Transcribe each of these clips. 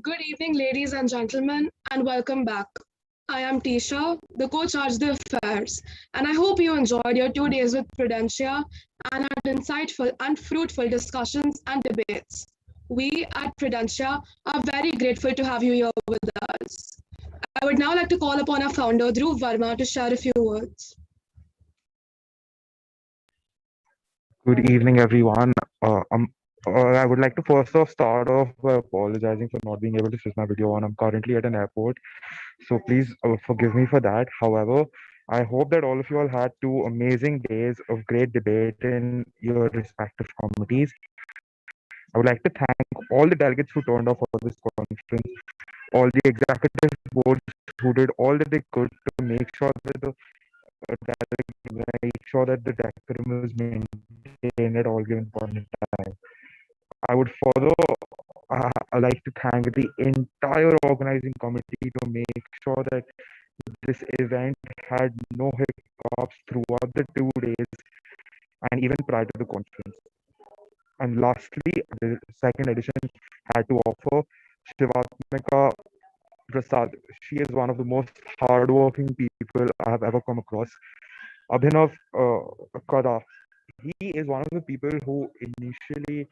Good evening, ladies and gentlemen, and welcome back. I am Tisha, the co-charge the affairs, and I hope you enjoyed your 2 days with Prudencia and had insightful and fruitful discussions and debates. We at Prudencia are very grateful to have you here with us. I would now like to call upon our founder, Dhruv Verma, to share a few words. Good evening, everyone. I would like to first off start off by apologizing for not being able to switch my video on. I'm currently at an airport, so please forgive me for that. However, I hope that all of you all had 2 amazing days of great debate in your respective committees. I would like to thank all the delegates who turned up for this conference, all the executive boards who did all that they could to make sure that the decorum is maintained at all given point in time. I would further like to thank the entire organizing committee to make sure that this event had no hiccups throughout the 2 days and even prior to the conference. And lastly, the second edition had to offer Shivatmika Prasad. She is one of the most hardworking people I have ever come across. Abhinav Kada, he is one of the people who initially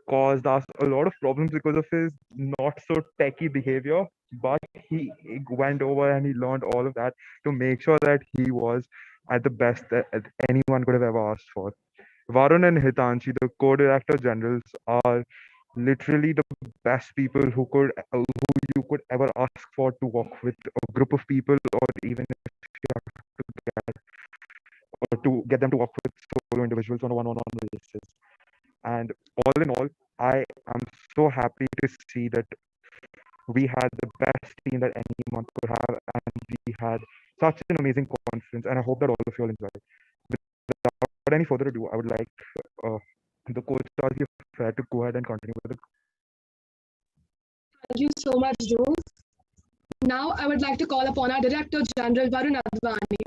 caused us a lot of problems because of his not so techy behavior, but he went over and he learned all of that to make sure that he was at the best that anyone could have ever asked for. Varun and Hitanshi, the co-director generals, are literally the best people who you could ever ask for to work with a group of people, or even if you have to get them to work with solo individuals on a one-on-one basis. And all in all, I am so happy to see that we had the best team that any month could have, and we had such an amazing conference. And I hope that all of you all enjoyed. Without any further ado, I would like uh, the coach Charlie Fair to go ahead and continue with the. Thank you so much, Dhruv. Now, I would like to call upon our Director General, Varun Advani.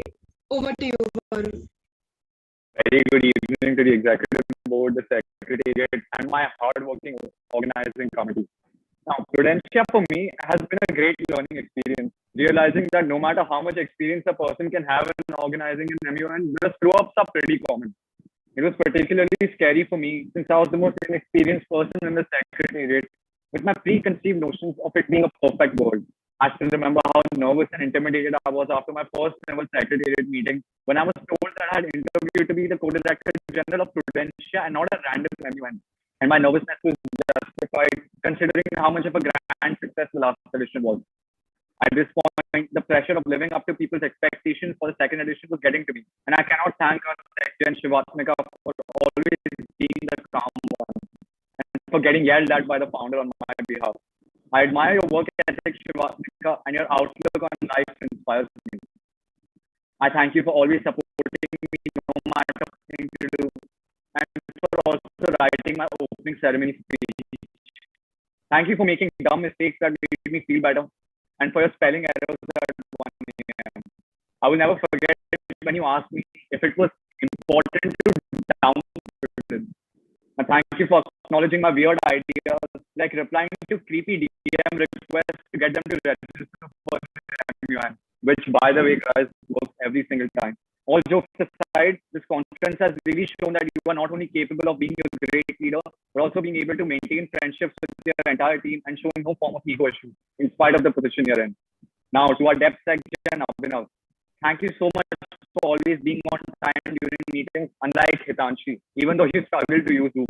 Over to you, Varun. Very good evening to the Executive Board, the Secretariat, and my hardworking organizing committee. Now, Prudencia for me has been a great learning experience, realizing that no matter how much experience a person can have in organizing an MUN, the screw-ups are pretty common. It was particularly scary for me since I was the most inexperienced person in the Secretariat, with my preconceived notions of it being a perfect world. I still remember how nervous and intimidated I was after my first ever Secretariat meeting when I was told that I had interviewed to be the co-director general of Prudencia and not a random MUN. And my nervousness was justified considering how much of a grand success the last edition was. At this point, the pressure of living up to people's expectations for the second edition was getting to me. And I cannot thank our secretary and Shivatmika for always being the calm one and for getting yelled at by the founder on my behalf. I admire your work ethic, Shivatmika, and your outlook on life inspires me. I thank you for always supporting me no matter what thing to do, and for also writing my opening ceremony speech. Thank you for making dumb mistakes that made me feel better, and for your spelling errors at 1 a.m. I will never forget when you asked me if it was important to download. And thank you for acknowledging my weird ideas, like replying to creepy DM requests to get them to register for MUN, which, by the way, guys, works every single time. All jokes aside, this conference has really shown that you are not only capable of being a great leader, but also being able to maintain friendships with your entire team and showing no form of ego issue, in spite of the position you're in. Now, to our depth section, Abhinav, thank you so much for always being on time during meetings, unlike Hitanshi, even though you struggled to use Zoom.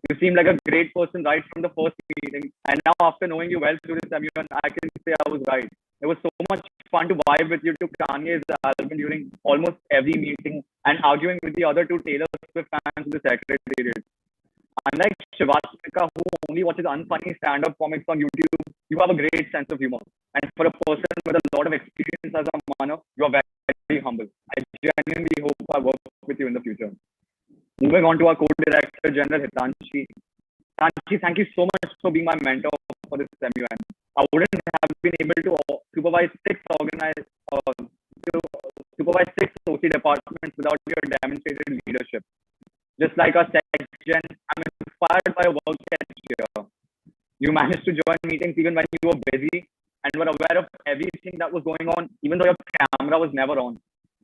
You seem like a great person right from the first meeting, and now after knowing you well through this MUN, I can say I was right. It was so much fun to vibe with you to Kanye's album during almost every meeting and arguing with the other two Taylor Swift fans in the Secretariat. Unlike Shivatmika, who only watches unfunny stand-up comics on YouTube, you have a great sense of humor. And for a person with a lot of experience as a manner, you are very, very humble. I genuinely hope I work with you in the future. Moving on to our co-director general, Hitanshi. Hitanshi, thank you so much for being my mentor for this MUN. I wouldn't have been able to supervise six OC departments without your demonstrated leadership. Just like our section, I'm inspired by your work ethic here. You managed to join meetings even when you were busy and were aware of everything that was going on, even though your camera was never on.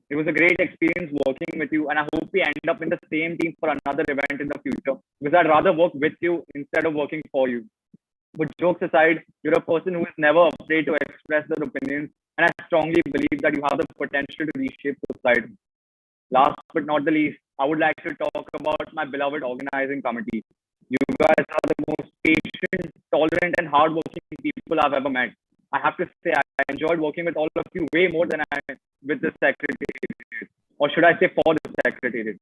It was a great experience working with you, and I hope we end up in the same team for another event in the future, because I'd rather work with you instead of working for you. But jokes aside, you're a person who is never afraid to express their opinions, and I strongly believe that you have the potential to reshape society. Last but not the least, I would like to talk about my beloved organizing committee. You guys are the most patient, tolerant, and hardworking people I've ever met. I have to say, I enjoyed working with all of you way more than I with the secretariat, or should I say, for the secretariat.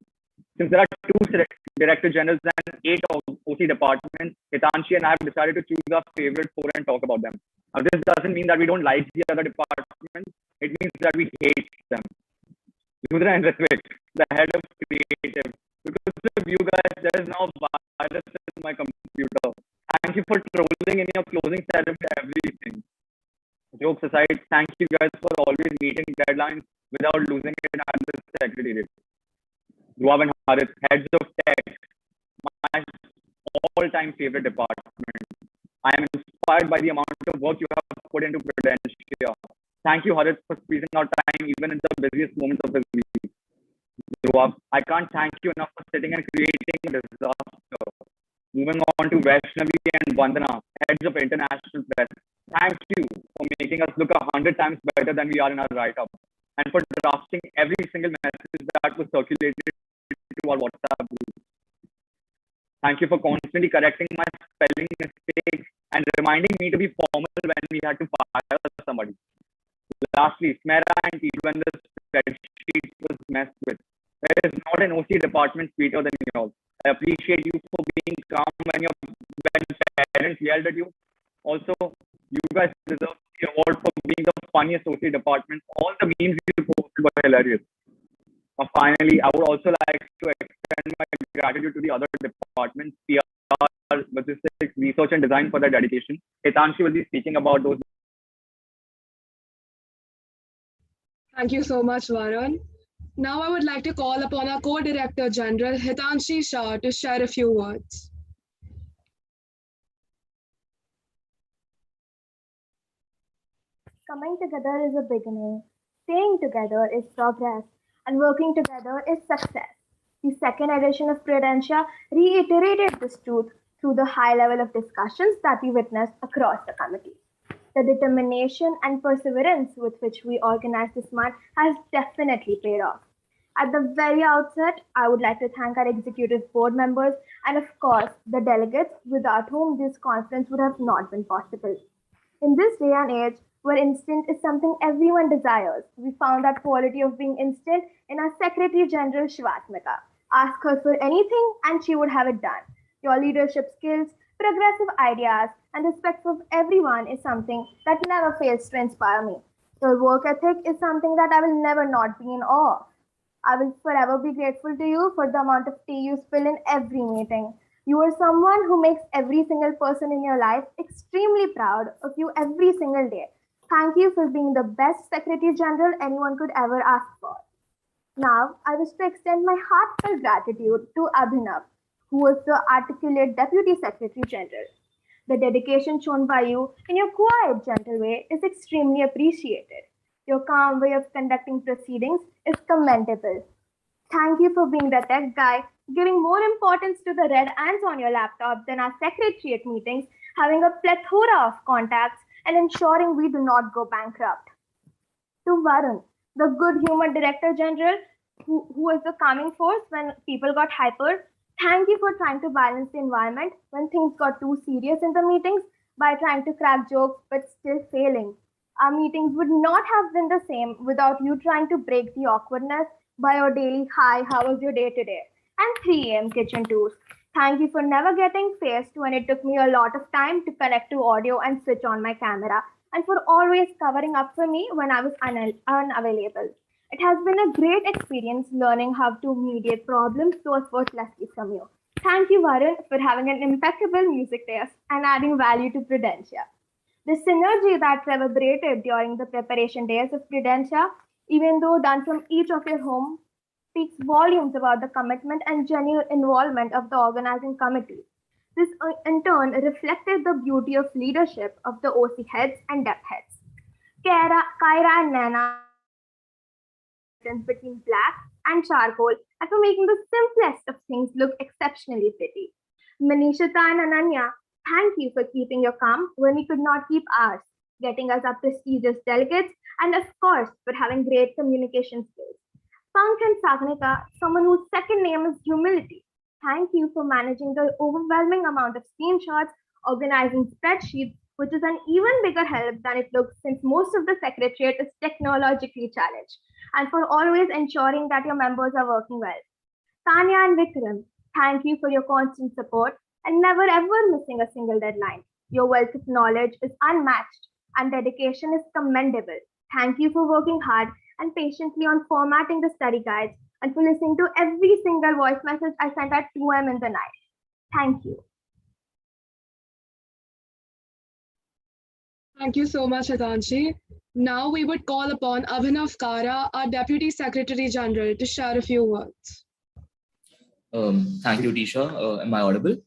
Since there are two director generals and 8 OC departments, Hitanshi and I have decided to choose our favorite 4 and talk about them. Now, this doesn't mean that we don't like the other departments. It means that we hate them. Rudra and Ritwik, the head of creative. Because of you guys, there is now a virus in my computer. Thank you for trolling in your closing ceremony everything. Jokes aside, thank you guys for always meeting deadlines without losing it at the secretariat. Dhruv and Harith, heads of tech, my all-time favorite department. I am inspired by the amount of work you have put into Prudencia. Thank you, Harith, for squeezing out time even in the busiest moments of his week. Dhruv, I can't thank you enough for sitting and creating a disaster. Moving on to Vaishnavi and Vandana, heads of international press. Thank you for making us look 100 times better than we are in our write-up, and for drafting every single message that was circulated to our WhatsApp group. Thank you for constantly correcting my spelling mistakes and reminding me to be formal when we had to fire somebody. Lastly, Smera and Tito, when the spreadsheet was messed with. There is not an OC department sweeter than yours. I appreciate you for being calm when parents yelled at you. Also, you guys deserve the award for being the funniest OC department. All the memes you posted were hilarious. Finally, I would also like to extend my gratitude to the other departments, PR, logistics, research and design, for their dedication. Hitanshi will be speaking about those. Thank you so much, Varun. Now I would like to call upon our Co-Director General, Hitanshi Shah, to share a few words. Coming together is a beginning, staying together is progress, and working together is success. The second edition of Prudencia reiterated this truth through the high level of discussions that we witnessed across the committee. The determination and perseverance with which we organized this month has definitely paid off. At the very outset, I would like to thank our executive board members and, of course, the delegates without whom this conference would have not been possible. In this day and age, where instant is something everyone desires, we found that quality of being instant in our Secretary General Shvatmika. Ask her for anything and she would have it done. Your leadership skills, progressive ideas, and respect for everyone is something that never fails to inspire me. Your work ethic is something that I will never not be in awe of. I will forever be grateful to you for the amount of tea you spill in every meeting. You are someone who makes every single person in your life extremely proud of you every single day. Thank you for being the best Secretary General anyone could ever ask for. Now, I wish to extend my heartfelt gratitude to Abhinav, who was the articulate Deputy Secretary General. The dedication shown by you in your quiet, gentle way is extremely appreciated. Your calm way of conducting proceedings is commendable. Thank you for being the tech guy, giving more importance to the red ants on your laptop than our secretariat meetings, having a plethora of contacts, and ensuring we do not go bankrupt. To Varun, the good humored Director General, who was the calming force when people got hyper, thank you for trying to balance the environment when things got too serious in the meetings by trying to crack jokes but still failing. Our meetings would not have been the same without you trying to break the awkwardness by your daily "Hi, how was your day today?" and 3 a.m. kitchen tours. Thank you for never getting faced when it took me a lot of time to connect to audio and switch on my camera, and for always covering up for me when I was unavailable. It has been a great experience learning how to mediate problems so effortlessly from you. Thank you, Varun, for having an impeccable music taste and adding value to Prudencia. The synergy that reverberated during the preparation days of Prudencia, even though done from each of your home, speaks volumes about the commitment and genuine involvement of the organizing committee. This in turn reflected the beauty of leadership of the OC heads and dep heads. Kyra and Nana between black and charcoal and for making the simplest of things look exceptionally pretty. Manishita and Ananya, thank you for keeping your calm when we could not keep ours, getting us our prestigious delegates, and of course, for having great communication skills. Pank and Sagnika, someone whose second name is humility, thank you for managing the overwhelming amount of screenshots, organizing spreadsheets, which is an even bigger help than it looks since most of the secretariat is technologically challenged, and for always ensuring that your members are working well. Tanya and Vikram, thank you for your constant support and never ever missing a single deadline. Your wealth of knowledge is unmatched and dedication is commendable. Thank you for working hard and patiently on formatting the study guides and for listening to every single voice message I sent at 2 a.m. in the night. Thank you. Thank you so much, Hitanshi. Now we would call upon Abhinav Kara, our Deputy Secretary General, to share a few words. Thank you, Tisha. Am I audible?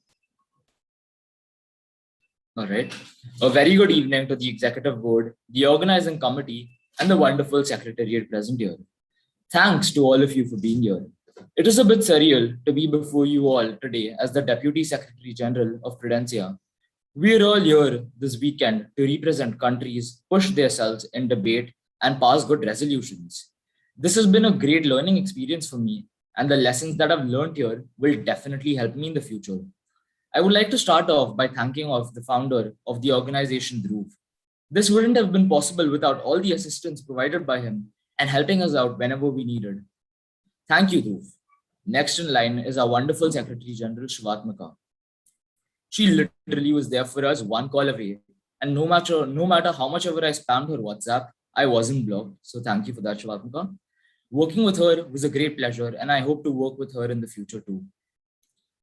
All right. A very good evening to the Executive Board, the Organizing Committee, and the wonderful Secretariat present here. Thanks to all of you for being here. It is a bit surreal to be before you all today as the Deputy Secretary General of Prudencia. We are all here this weekend to represent countries, push themselves in debate, and pass good resolutions. This has been a great learning experience for me, and the lessons that I've learned here will definitely help me in the future. I would like to start off by thanking the founder of the organization, Dhruv. This wouldn't have been possible without all the assistance provided by him and helping us out whenever we needed. Thank you, Dhruv. Next in line is our wonderful Secretary General, Shivatmika. She literally was there for us one call away. And no matter how much ever I spammed her WhatsApp, I wasn't blocked. So thank you for that, Shivatmika. Working with her was a great pleasure, and I hope to work with her in the future too.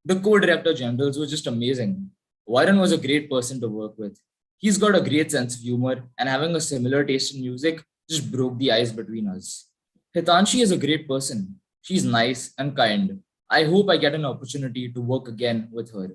The co-director generals were just amazing. Warren was a great person to work with. He's got a great sense of humor, and having a similar taste in music just broke the ice between us. Hitanshi is a great person. She's nice and kind. I hope I get an opportunity to work again with her.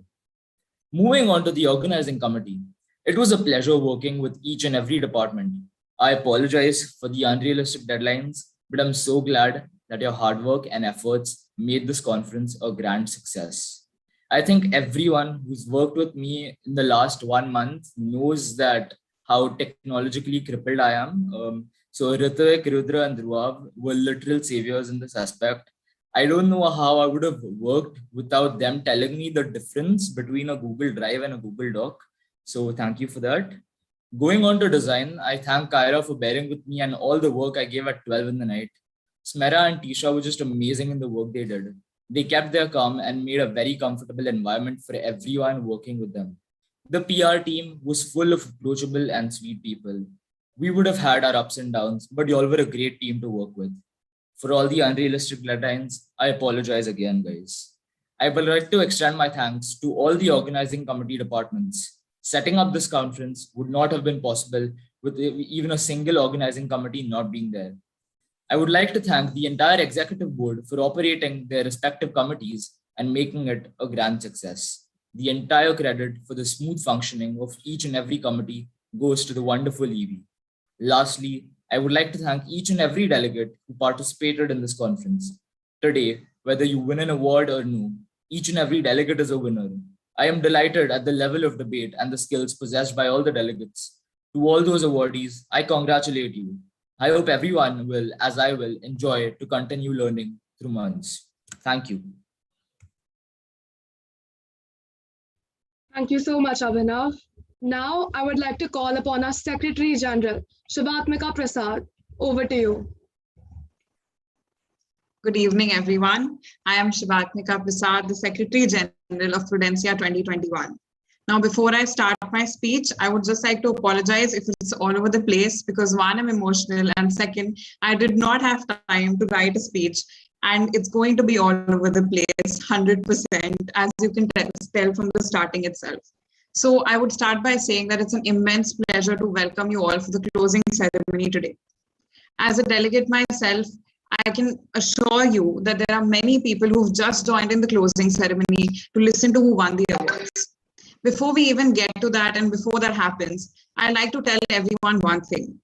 Moving on to the organizing committee, it was a pleasure working with each and every department. I apologize for the unrealistic deadlines, but I'm so glad that your hard work and efforts made this conference a grand success. I think everyone who's worked with me in the last 1 month knows that how technologically crippled I am. So Ritvik, Rudra, and Dhruv were literal saviors in this aspect. I don't know how I would have worked without them telling me the difference between a Google Drive and a Google Doc. So thank you for that. Going on to design, I thank Kyra for bearing with me and all the work I gave at 12 in the night. Smera and Tisha were just amazing in the work they did. They kept their calm and made a very comfortable environment for everyone working with them. The PR team was full of approachable and sweet people. We would have had our ups and downs, but y'all were a great team to work with. For all the unrealistic deadlines, I apologize again, guys. I would like to extend my thanks to all the organizing committee departments. Setting up this conference would not have been possible with even a single organizing committee not being there. I would like to thank the entire executive board for operating their respective committees and making it a grand success. The entire credit for the smooth functioning of each and every committee goes to the wonderful Evie. Lastly, I would like to thank each and every delegate who participated in this conference. Today, whether you win an award or no, each and every delegate is a winner. I am delighted at the level of debate and the skills possessed by all the delegates. To all those awardees, I congratulate you. I hope everyone will, as I will, enjoy to continue learning through months. Thank you. Thank you so much, Abhinav. Now, I would like to call upon our Secretary General, Shivatmika Prasad. Over to you. Good evening, everyone. I am Shivatmika Prasad, the Secretary General of Prudencia 2021. Now, before I start my speech, I would just like to apologize if it's all over the place because one, I'm emotional, and second, I did not have time to write a speech, and it's going to be all over the place, 100%, as you can tell from the starting itself. So I would start by saying that it's an immense pleasure to welcome you all for the closing ceremony today. As a delegate myself, I can assure you that there are many people who've just joined in the closing ceremony to listen to who won the awards. Before we even get to that and before that happens, I'd like to tell everyone one thing.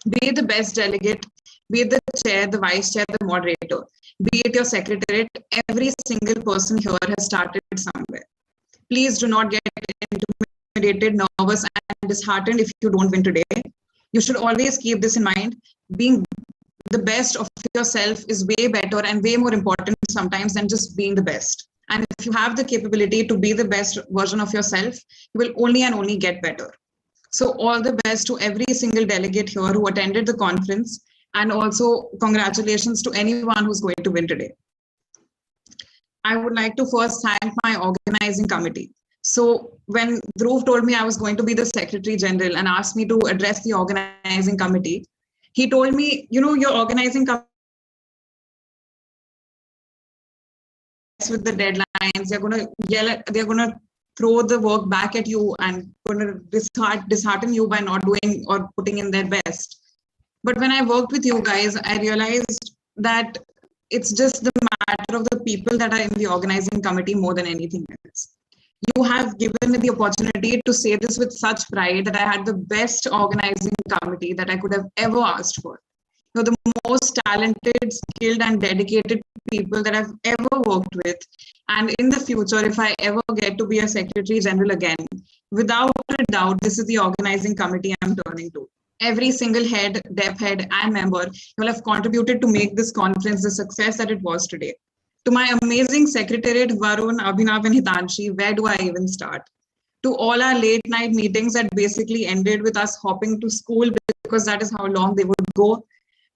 Be it the best delegate, be it the chair, the vice chair, the moderator, be it your secretariat, every single person here has started somewhere. Please do not get intimidated, nervous, and disheartened if you don't win today. You should always keep this in mind. Being the best of yourself is way better and way more important sometimes than just being the best. And if you have the capability to be the best version of yourself, you will only and only get better. So all the best to every single delegate here who attended the conference, and also congratulations to anyone who's going to win today. I would like to first thank my organizing committee. So when Dhruv told me I was going to be the Secretary General and asked me to address the organizing committee, he told me, you know, your organizing committee with the deadlines, they're going to yell at, they're going to throw the work back at you and going to dishearten you by not doing or putting in their best. But when I worked with you guys, I realized that it's just the matter of the people that are in the organizing committee more than anything else. You have given me the opportunity to say this with such pride that I had the best organizing committee that I could have ever asked for. You're the most talented, skilled, and dedicated people that I've ever worked with. And in the future, if I ever get to be a Secretary General again, without a doubt, this is the organizing committee I'm turning to. Every single head, dep head, and member will have contributed to make this conference the success that it was today. To my amazing secretariat, Varun, Abhinav, and Hitanshi, where do I even start? To all our late night meetings that basically ended with us hopping to school because that is how long they would go.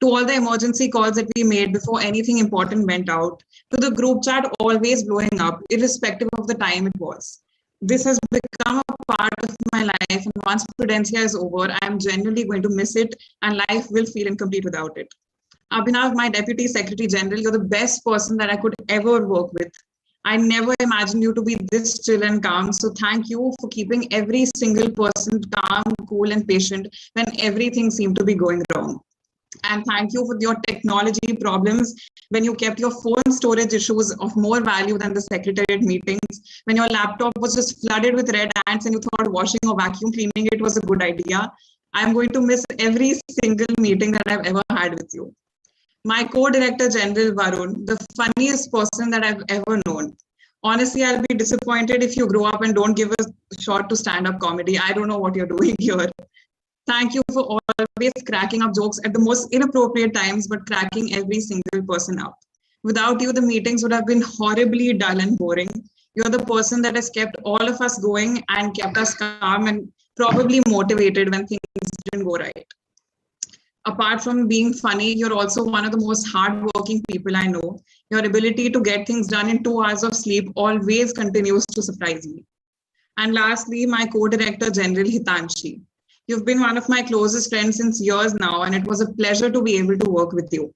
To all the emergency calls that we made before anything important went out. To the group chat always blowing up, irrespective of the time it was. This has become a part of my life, and once Prudencia is over, I am genuinely going to miss it, and life will feel incomplete without it. Abhinav, my Deputy Secretary General, you're the best person that I could ever work with. I never imagined you to be this chill and calm, so thank you for keeping every single person calm, cool, and patient when everything seemed to be going wrong. And thank you for your technology problems when you kept your phone storage issues of more value than the secretariat meetings, when your laptop was just flooded with red ants and you thought washing or vacuum cleaning it was a good idea. I'm going to miss every single meeting that I've ever had with you. My co-director general, Varun, the funniest person that I've ever known. Honestly, I'll be disappointed if you grow up and don't give a shot to stand-up comedy. I don't know what you're doing here. Thank you for always cracking up jokes at the most inappropriate times, but cracking every single person up. Without you, the meetings would have been horribly dull and boring. You're the person that has kept all of us going and kept us calm and probably motivated when things didn't go right. Apart from being funny, you're also one of the most hardworking people I know. Your ability to get things done in 2 hours of sleep always continues to surprise me. And lastly, my co-director general, Hitanshi. You've been one of my closest friends since years now, and it was a pleasure to be able to work with you.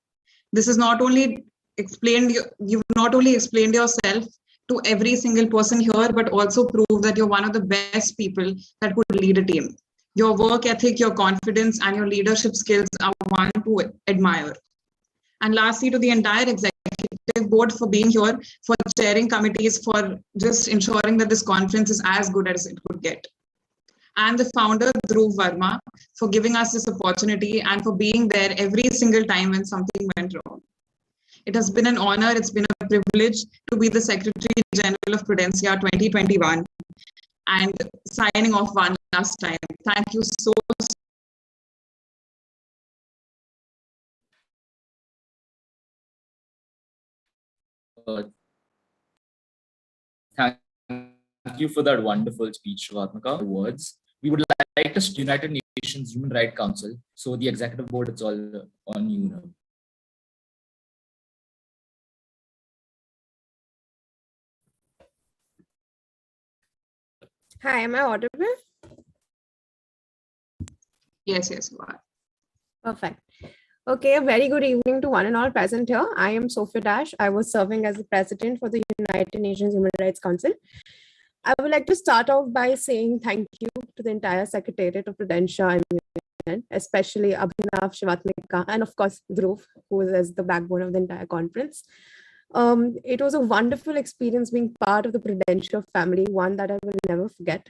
This is not only explained, you've not only explained yourself to every single person here, but also proved that you're one of the best people that could lead a team. Your work ethic, your confidence, and your leadership skills are one to admire. And lastly, to the entire executive board for being here, for chairing committees, for just ensuring that this conference is as good as it could get. And the founder, Dhruv Verma, for giving us this opportunity and for being there every single time when something went wrong. It has been an honor, it's been a privilege to be the Secretary General of Prudencia 2021. And signing off one last time. Thank you so much. Thank you for that wonderful speech, Shivatmika. Words. We would like to United Nations Human Rights Council. So the executive board, it's all on you now. Hi, am I audible? Yes, you are. Perfect. Okay, a very good evening to one and all present here. I am Sophia Dash. I was serving as the president for the United Nations Human Rights Council. I would like to start off by saying thank you to the entire Secretariat of Prudencia, especially Abhinav, Shivatmika, and of course Dhruv, who is the backbone of the entire conference. It was a wonderful experience being part of the Prudencia family, one that I will never forget.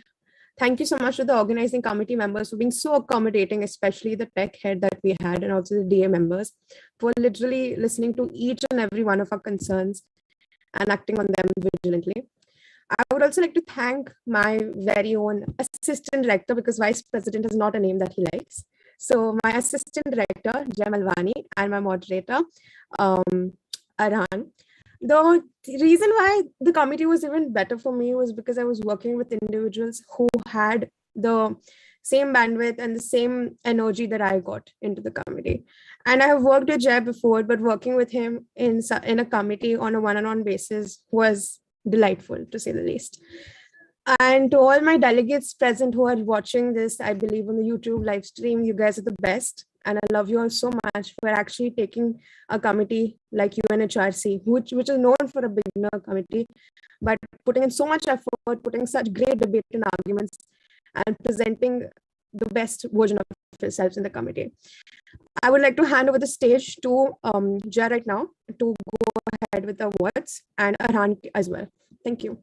Thank you so much to the organizing committee members for being so accommodating, especially the tech head that we had, and also the DA members for literally listening to each and every one of our concerns and acting on them vigilantly. I would also like to thank my very own assistant director, because vice president is not a name that he likes. So my assistant director, Jem Alvani, and my moderator, Arhan. The reason why the committee was even better for me was because I was working with individuals who had the same bandwidth and the same energy that I got into the committee. And I have worked with Jay before, but working with him in a committee on a one-on-one basis was delightful, to say the least. And to all my delegates present who are watching this, I believe on the YouTube live stream, you guys are the best. And I love you all so much for actually taking a committee like UNHRC, which is known for a beginner committee, but putting in so much effort, putting such great debate and arguments, and presenting the best version of yourselves in the committee. I would like to hand over the stage to Jay right now to go ahead with the awards, and Arhan as well. Thank you.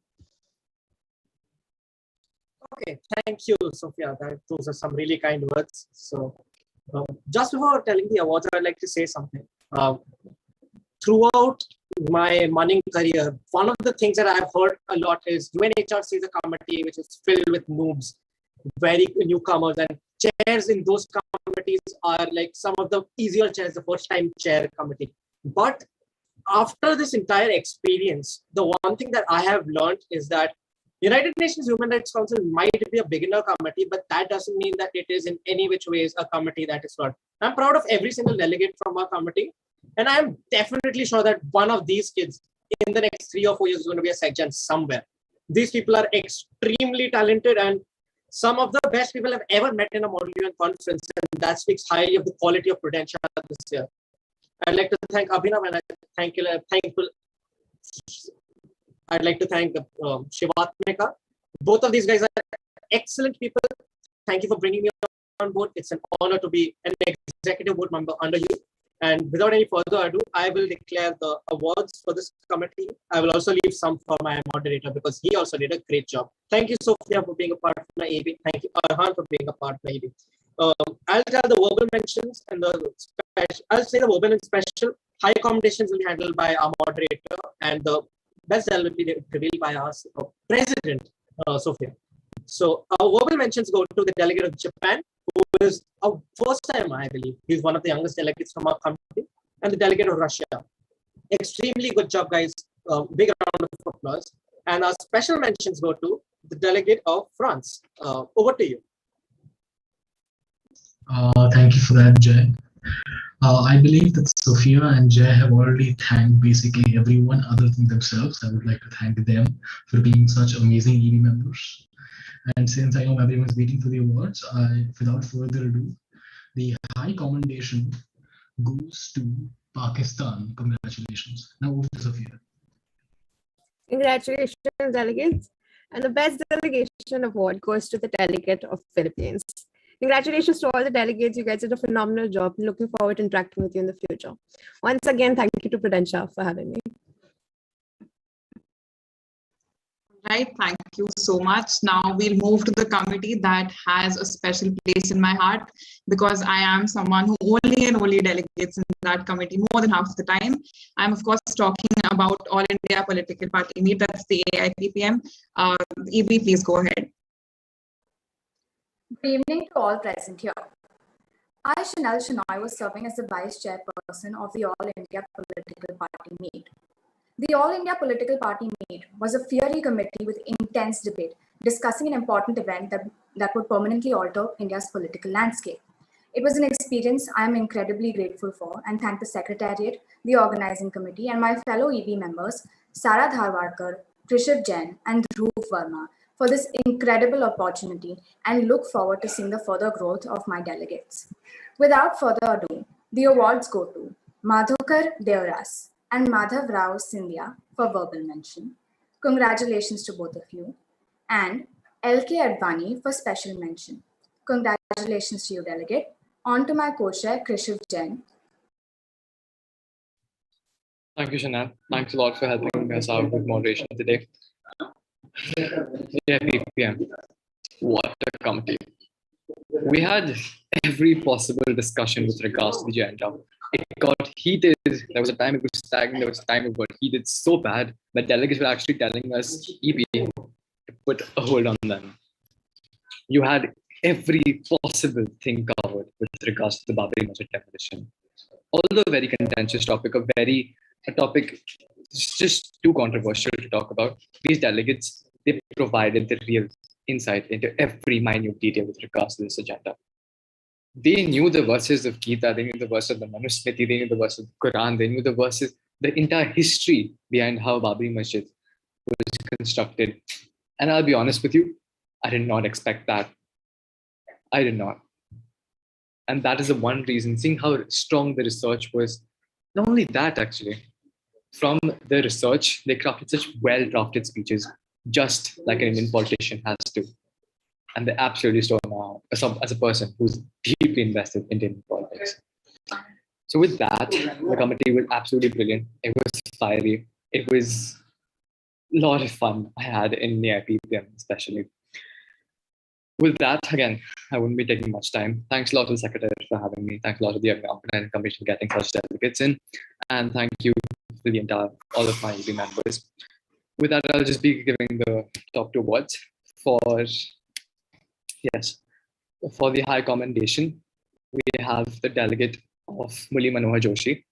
Okay, thank you, Sophia. Those are some really kind words. So just before telling the awards, I'd like to say something. Throughout my MUN career, one of the things that I've heard a lot is UNHRC is a committee which is filled with noobs, very newcomers, and chairs in those committees are like some of the easier chairs, the first time chair committee. But after this entire experience, the one thing that I have learned is that United Nations Human Rights Council might be a beginner committee, but that doesn't mean that it is in any which ways a committee that is not. I'm proud of every single delegate from our committee. And I'm definitely sure that one of these kids in the next 3 or 4 years is going to be a section somewhere. These people are extremely talented and some of the best people I've ever met in a Model UN conference. And that speaks highly of the quality of Prudencia this year. I'd like to thank Abhinav and I'd like to thank Shivatmika. Both of these guys are excellent people. Thank you for bringing me on board. It's an honor to be an executive board member under you. And without any further ado, I will declare the awards for this committee. I will also leave some for my moderator because he also did a great job. Thank you, Sophia, for being a part of my AB. Thank you, Arhan, for being a part of my AB. I'll tell the verbal mentions and the special. I'll say the verbal and special. High commendations will be handled by our moderator, and the best will be revealed by our president, Sophia. So our verbal mentions go to the delegate of Japan, who is a first time, I believe. He's one of the youngest delegates from our country, and the delegate of Russia. Extremely good job, guys. Big round of applause. And our special mentions go to the delegate of France. Over to you. Thank you for that, Jay. I believe that Sophia and Jay have already thanked basically everyone other than themselves. I would like to thank them for being such amazing EB members. And since I know everyone's waiting for the awards, without further ado, the high commendation goes to Pakistan. Congratulations. Now over to Sophia. Congratulations, delegates. And the best delegation award goes to the delegate of Philippines. Congratulations to all the delegates. You guys did a phenomenal job. Looking forward to interacting with you in the future. Once again, thank you to Prudencia for having me. Right, thank you so much. Now we'll move to the committee that has a special place in my heart because I am someone who only delegates in that committee more than half the time. I'm of course talking about All India Political Party Meet, that's the AIPPM. EB, please go ahead. Good evening to all present here. I, Chanel Shenoy, was serving as the Vice Chairperson of the All India Political Party Meet. The All India Political Party Meet was a fiery committee with intense debate, discussing an important event that would permanently alter India's political landscape. It was an experience I am incredibly grateful for and thank the Secretariat, the Organizing Committee, and my fellow EB members, Sara Dharwadkar, Krishiv Jain, and Dhruv Verma, for this incredible opportunity and look forward to seeing the further growth of my delegates. Without further ado, the awards go to Madhukar Devras and Madhav Rao Sindhya for verbal mention. Congratulations to both of you. And LK Advani for special mention. Congratulations to you, delegate. On to my co-chair, Krishiv Jain. Thank you, Chanel. Thanks a lot for helping us out with moderation today. Yeah, PPM. What a committee. We had every possible discussion with regards to the agenda. It got heated. There was a time it was stagnant. There was a time it got heated so bad that delegates were actually telling us, EP, to put a hold on them. You had every possible thing covered with regards to the Babri Masjid demolition. Although a very contentious topic, a topic just too controversial to talk about, these delegates, they provided the real insight into every minute detail with regards to this agenda. They knew the verses of Gita, they knew the verses of the Manusmriti, they knew the verses of the Quran, they knew the verses, the entire history behind how Babri Masjid was constructed. And I'll be honest with you, I did not expect that. I did not. And that is the one reason, seeing how strong the research was. Not only that, actually, from the research, they crafted such well-drafted speeches, just like an Indian politician has to. And they absolutely stole now as a person who's deeply invested in Indian politics. So with that, the committee was absolutely brilliant. It was fiery. It was a lot of fun I had in the IPPM, especially. With that, again, I wouldn't be taking much time. Thanks a lot to the secretary for having me. Thanks a lot to the organizing commission for getting such delegates in. And thank you to the entire, all of my EB members. With that, I'll just be giving the top 2 awards for, yes, for the high commendation. We have the delegate of Muli Manohar Joshi.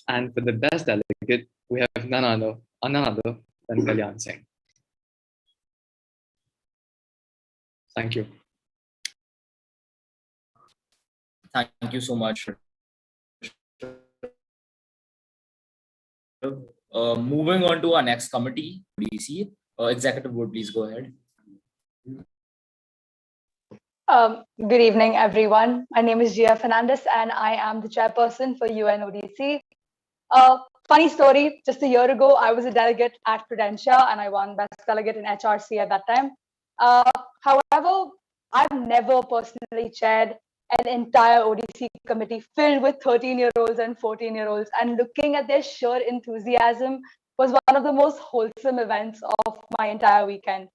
And for the best delegate, we have none other than Kalyan Singh. Thank you. Thank you so much. Moving on to our next committee, DC. Executive Board, please go ahead. Good evening, everyone. My name is Gia Fernandez, and I am the chairperson for UNODC. Funny story, just a year ago, I was a delegate at Prudencia, and I won Best Delegate in HRC at that time. However, I've never personally chaired an entire ODC committee filled with 13-year-olds and 14-year-olds, and looking at their sheer enthusiasm was one of the most wholesome events of my entire weekend.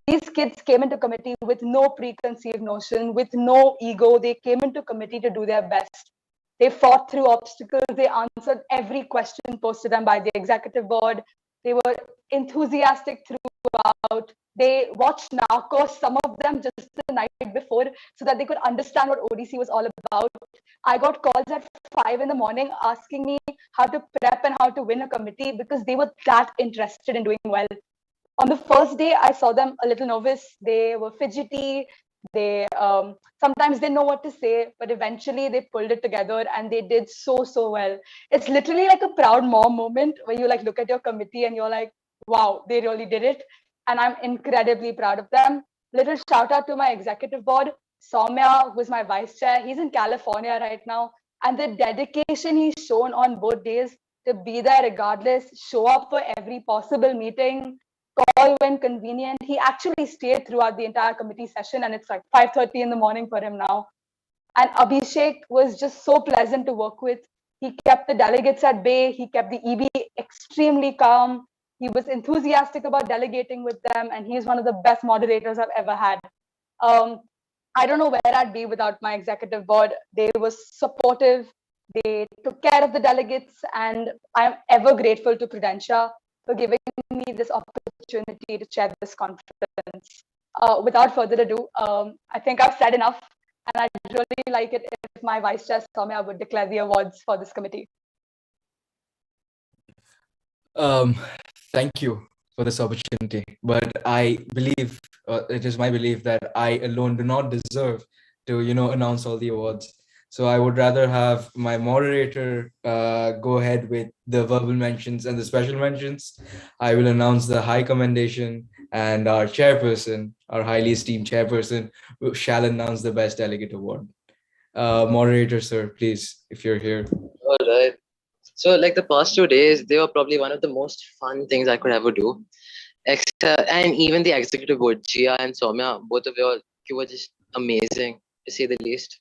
These kids came into committee with no preconceived notion, with no ego. They came into committee to do their best. They fought through obstacles. They answered every question posed to them by the executive board. They were enthusiastic throughout. They watched Narcos, some of them just the night before, so that they could understand what ODC was all about. I got calls at 5 in the morning asking me how to prep and how to win a committee because they were that interested in doing well. On the first day, I saw them a little nervous. They were fidgety. They sometimes didn't know what to say, but eventually they pulled it together and they did so well. It's literally like a proud mom moment where you like look at your committee and you're like, wow, they really did it. And I'm incredibly proud of them. Little shout out to my executive board, Soumya, who's my vice chair. He's in California right now. And the dedication he's shown on both days to be there regardless, show up for every possible meeting, call when convenient. He actually stayed throughout the entire committee session, and it's like 5:30 in the morning for him now. And Abhishek was just so pleasant to work with. He kept the delegates at bay. He kept the EB extremely calm. He was enthusiastic about delegating with them, and he's one of the best moderators I've ever had. I don't know where I'd be without my executive board. They were supportive. They took care of the delegates, and I'm ever grateful to Prudencia for giving me this opportunity to chair this conference. Without further ado, I think I've said enough, and I'd really like it if my vice chair, Soumya, would declare the awards for this committee. Thank you for this opportunity, but I believe it is my belief that I alone do not deserve to, announce all the awards. So I would rather have my moderator go ahead with the verbal mentions and the special mentions. I will announce the high commendation, and our chairperson, our highly esteemed chairperson, shall announce the best delegate award. Moderator, sir, please, if you're here. All right. So like the past 2 days, they were probably one of the most fun things I could ever do. And even the executive board, Gia and Soumya, both of you were just amazing, to say the least.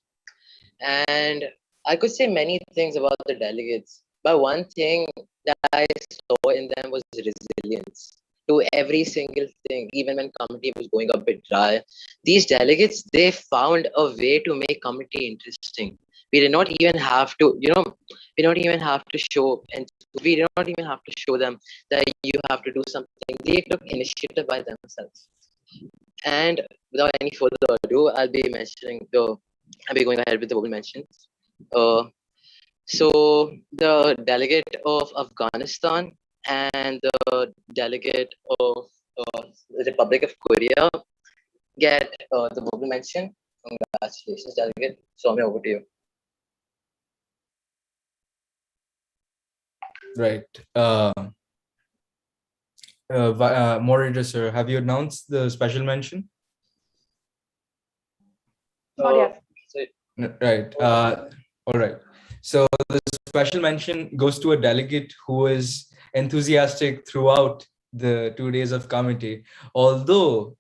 And I could say many things about the delegates, but one thing I saw in them was resilience to every single thing, even when committee was going a bit dry. These delegates, they found a way to make committee interesting. We did not even have to, we don't even have to show, and we did not even have to show them that you have to do something. They took initiative by themselves. And without any further ado, I'll be going ahead with the vocal mentions. So the delegate of Afghanistan and the delegate of the Republic of Korea get the vocal mention. Congratulations, delegate. Soumya, over to you. Right. Moderator, sir, have you announced the special mention? Not yet. Right. All right. So the special mention goes to a delegate who is enthusiastic throughout the 2 days of committee, although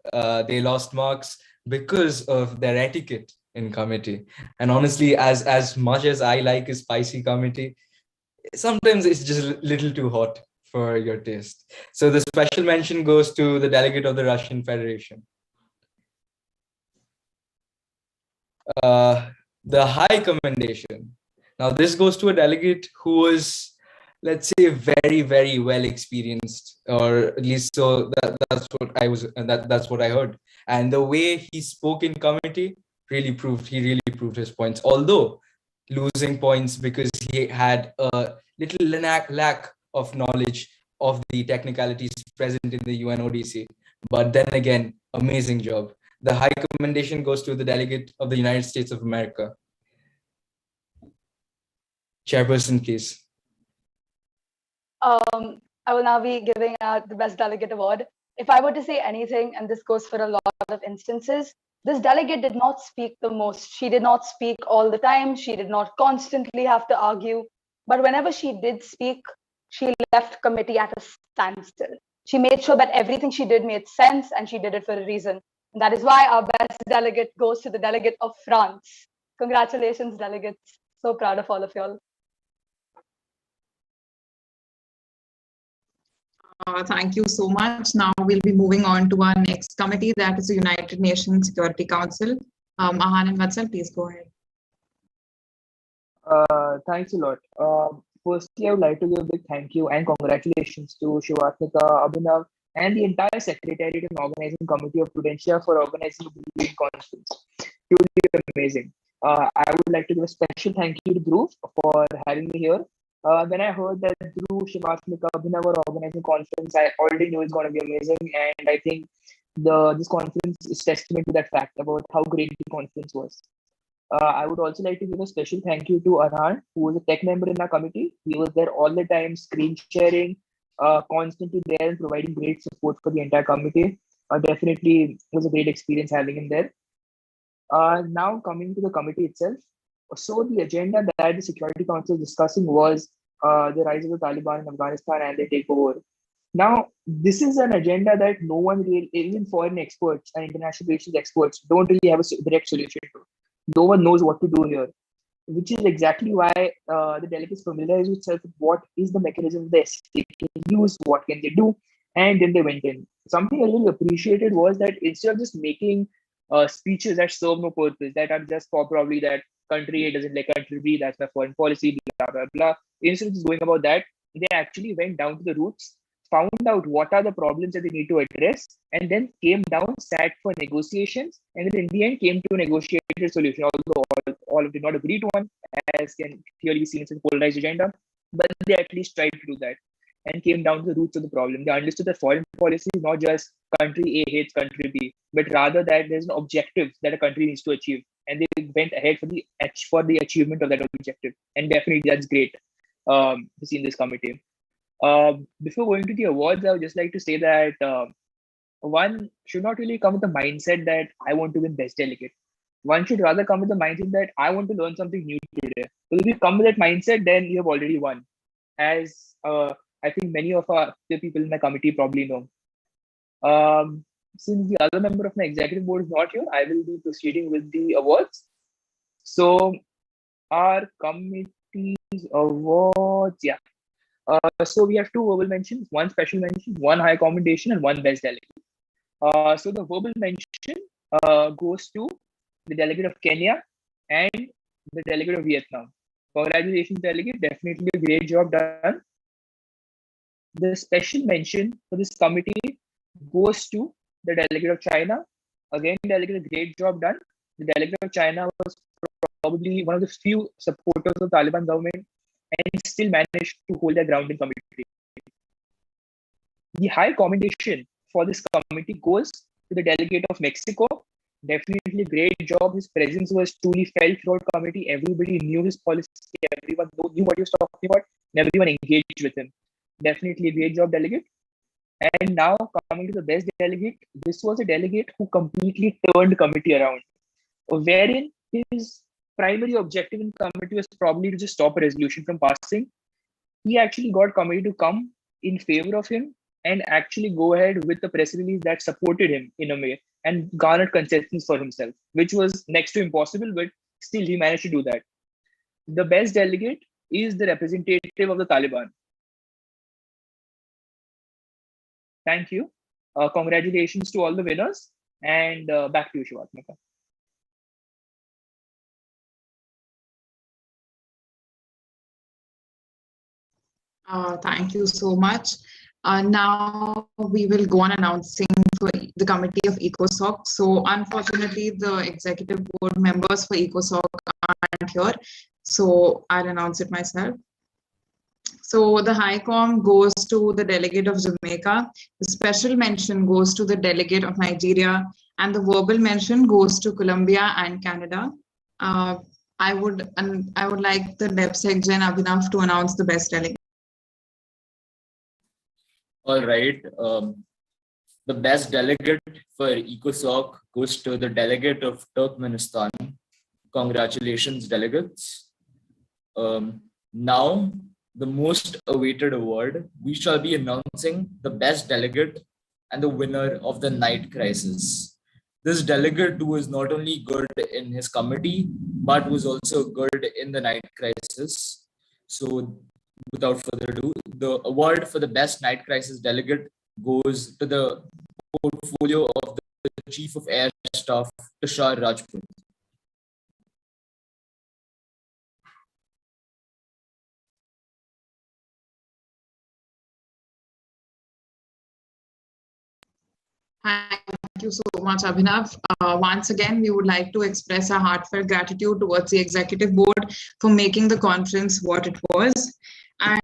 they lost marks because of their etiquette in committee. And honestly, as much as I like a spicy committee, sometimes it's just a little too hot for your taste. So the special mention goes to the delegate of the Russian Federation. The high commendation. Now this goes to a delegate who is, let's say, very, very well experienced, or at least so that's what I was, that's what I heard. And the way he spoke in committee really proved his points, although losing points because he had a little lack of knowledge of the technicalities present in the UNODC. But then again, amazing job. The high commendation goes to the delegate of the United States of America. Chairperson, please. I will now be giving out the Best Delegate Award. If I were to say anything, and this goes for a lot of instances, this delegate did not speak the most. She did not speak all the time. She did not constantly have to argue. But whenever she did speak, she left committee at a standstill. She made sure that everything she did made sense, and she did it for a reason. And that is why our best delegate goes to the delegate of France. Congratulations, delegates. So proud of all of y'all. Thank you so much. Now we'll be moving on to our next committee, that is the United Nations Security Council. Ahan and Vatsal, please go ahead. Thanks a lot. Firstly, I would like to give a big thank you and congratulations to Shivatnika, Abhinav, and the entire Secretariat and Organizing Committee of Prudencia for organizing the Green Conference. Truly amazing. I would like to give a special thank you to Dhruv for having me here. When I heard that Dhruv, Shivatnika, Abhinav were organizing conference, I already knew it's going to be amazing, and I think this conference is testament to that fact about how great the conference was. I would also like to give a special thank you to Arhan, who was a tech member in our committee. He was there all the time, screen sharing, constantly there and providing great support for the entire committee. Definitely was a great experience having him there. Now coming to the committee itself. So the agenda that the Security Council was discussing was the rise of the Taliban in Afghanistan and their takeover. Now, this is an agenda that no one really, even foreign experts and international relations experts, don't really have a direct solution to. No one knows what to do here, which is exactly why the delegates familiarize themselves with what is the mechanism they can use, what can they do, and then they went in. Something I really appreciated was that instead of just making speeches that serve no purpose, that are just for probably that country A doesn't like country B, that's my foreign policy, blah, blah, blah. Instead of just going about that, they actually went down to the roots, found out what are the problems that they need to address, and then came down, sat for negotiations, and then in the end came to a negotiated solution, although all of them did not agree to one, as can clearly be seen in the polarized agenda, but they at least tried to do that and came down to the roots of the problem. They understood that foreign policy is not just country A hates country B, but rather that there's an objective that a country needs to achieve, and they went ahead for the achievement of that objective. And definitely that's great to see in this committee. Before going to the awards, I would just like to say that one should not really come with the mindset that I want to win best delegate. One should rather come with the mindset that I want to learn something new today. So if you come with that mindset, then you have already won. As I think many of the people in my committee probably know. Since the other member of my executive board is not here, I will be proceeding with the awards. So our committee's awards, yeah. So we have two verbal mentions, one special mention, one high commendation, and one best delegate. So the verbal mention goes to the delegate of Kenya and the delegate of Vietnam. Congratulations, delegate. Definitely a great job done. The special mention for this committee goes to the delegate of China. Again, delegate, a great job done. The delegate of China was probably one of the few supporters of the Taliban government and still managed to hold their ground in committee. The high commendation for this committee goes to the delegate of Mexico. Definitely great job. His presence was truly felt throughout committee. Everybody knew his policy. Everyone knew what he was talking about, and everyone engaged with him. Definitely a great job, delegate. And now coming to the best delegate, this was a delegate who completely turned committee around, wherein his primary objective in committee was probably to just stop a resolution from passing. He actually got committee to come in favor of him and actually go ahead with the press release that supported him in a way and garnered consensus for himself, which was next to impossible, but still he managed to do that. The best delegate is the representative of the Taliban. Thank you. Congratulations to all the winners, and back to you, Shivatmika. Thank you so much. Now we will go on announcing for the committee of ECOSOC. So unfortunately, the executive board members for ECOSOC aren't here. So I'll announce it myself. So the high com goes to the delegate of Jamaica. The special mention goes to the delegate of Nigeria, and the verbal mention goes to Colombia and Canada. I would like the DepSec Gen Abhinav to announce the best delegate. All right. The best delegate for ECOSOC goes to the delegate of Turkmenistan. Congratulations, delegates. Now, the most awaited award, we shall be announcing the best delegate and the winner of the night crisis. This delegate was not only good in his committee, but was also good in the night crisis. So without further ado, the award for the best night crisis delegate goes to the portfolio of the Chief of Air Staff, Tushar Rajput. Thank you so much, Abhinav. Once again, we would like to express our heartfelt gratitude towards the executive board for making the conference what it was.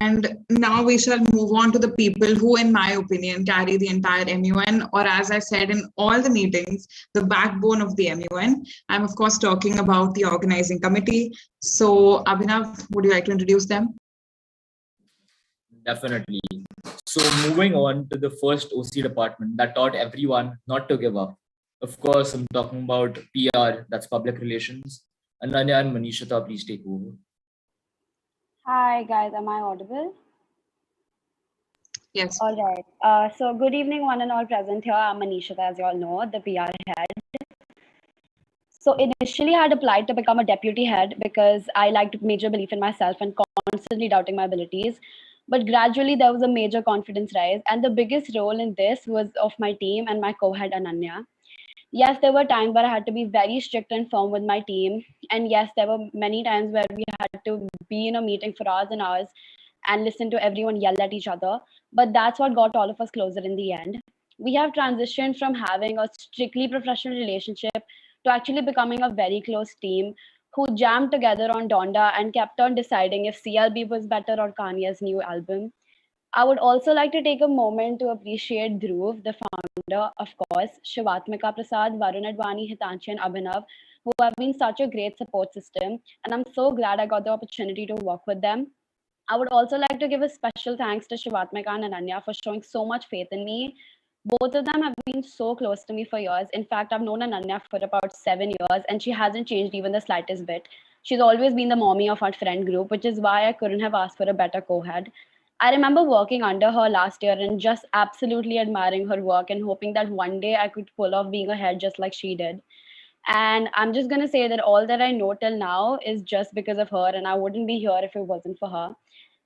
And now we shall move on to the people who, in my opinion, carry the entire MUN, or as I said in all the meetings, the backbone of the MUN. I'm, of course, talking about the organizing committee. So, Abhinav, would you like to introduce them? Definitely. So moving on to the first OC department that taught everyone not to give up. Of course, I'm talking about PR, that's public relations. Ananya and Manishita, please take over. Hi guys, am I audible? Yes. All right. So good evening, one and all present here. I'm Manishita, as you all know, the PR head. So initially, I had applied to become a deputy head because I lacked major belief in myself and constantly doubting my abilities. But gradually, there was a major confidence rise, and the biggest role in this was of my team and my co-head Ananya. Yes, there were times where I had to be very strict and firm with my team, and yes, there were many times where we had to be in a meeting for hours and hours and listen to everyone yell at each other. But that's what got all of us closer in the end. We have transitioned from having a strictly professional relationship to actually becoming a very close team who jammed together on Donda and kept on deciding if CLB was better or Kanye's new album. I would also like to take a moment to appreciate Dhruv, the founder, of course, Shivatmika Prasad, Varun Advani, Hitanshi, and Abhinav, who have been such a great support system. And I'm so glad I got the opportunity to work with them. I would also like to give a special thanks to Shivatmika and Ananya for showing so much faith in me. Both of them have been so close to me for years. In fact, I've known Ananya for about 7 years, and she hasn't changed even the slightest bit. She's always been the mommy of our friend group, which is why I couldn't have asked for a better co-head. I remember working under her last year and just absolutely admiring her work and hoping that one day I could pull off being a head just like she did. And I'm just going to say that all that I know till now is just because of her, and I wouldn't be here if it wasn't for her.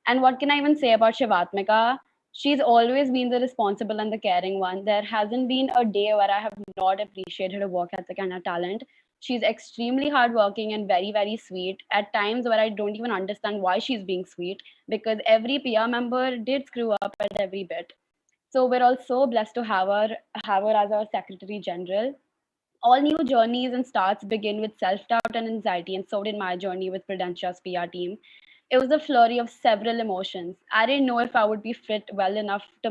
And what can I even say about Shivatmika? She's always been the responsible and the caring one. There hasn't been a day where I have not appreciated her work ethic and her talent. She's extremely hardworking and very, very sweet. At times where I don't even understand why she's being sweet, because every PR member did screw up at every bit. So we're all so blessed to have her as our Secretary General. All new journeys and starts begin with self-doubt and anxiety, and so did my journey with Prudentia's PR team. It was a flurry of several emotions. I didn't know if I would be fit well enough to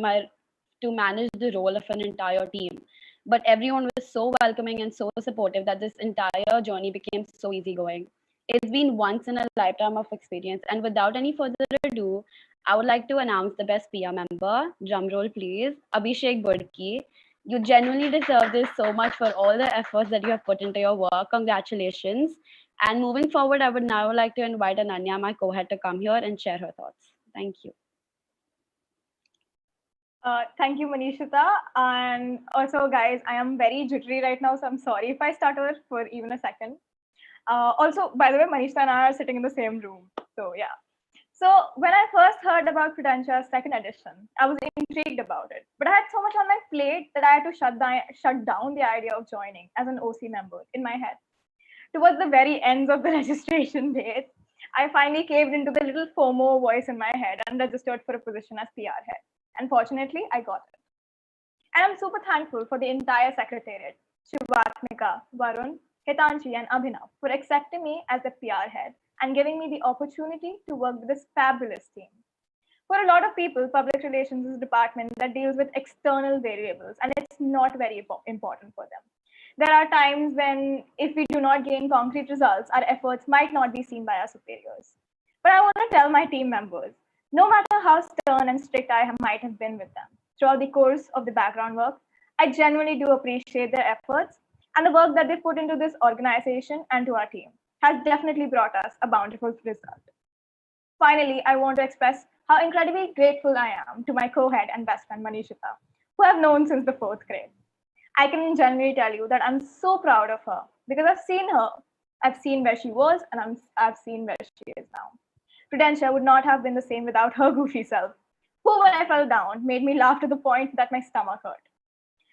manage the role of an entire team. But everyone was so welcoming and so supportive that this entire journey became so easygoing. It's been once in a lifetime of experience. And without any further ado, I would like to announce the best PR member. Drum roll, please. Abhishek Budki. You genuinely deserve this so much for all the efforts that you have put into your work. Congratulations. And moving forward, I would now like to invite Ananya, my co-head, to come here and share her thoughts. Thank you. Thank you, Manishita. And also, guys, I am very jittery right now, so I'm sorry if I stutter for even a second. Also, by the way, Manishita and I are sitting in the same room. So, yeah. So, when I first heard about Prudencia's second edition, I was intrigued about it. But I had so much on my plate that I had to shut down the idea of joining as an OC member in my head. Towards the very ends of the registration date, I finally caved into the little FOMO voice in my head and registered for a position as PR head. And fortunately, I got it. And I'm super thankful for the entire secretariat, Shivatmika, Varun, Hitanshi, and Abhinav, for accepting me as a PR head and giving me the opportunity to work with this fabulous team. For a lot of people, public relations is a department that deals with external variables, and it's not very important for them. There are times when, if we do not gain concrete results, our efforts might not be seen by our superiors. But I want to tell my team members, no matter how stern and strict I might have been with them throughout the course of the background work, I genuinely do appreciate their efforts, and the work that they put into this organization and to our team has definitely brought us a bountiful result. Finally, I want to express how incredibly grateful I am to my co-head and best friend Manishita, who I've known since the 4th grade. I can genuinely tell you that I'm so proud of her because I've seen her. I've seen where she was, and I've seen where she is now. Prudencia would not have been the same without her goofy self, who, when I fell down, made me laugh to the point that my stomach hurt.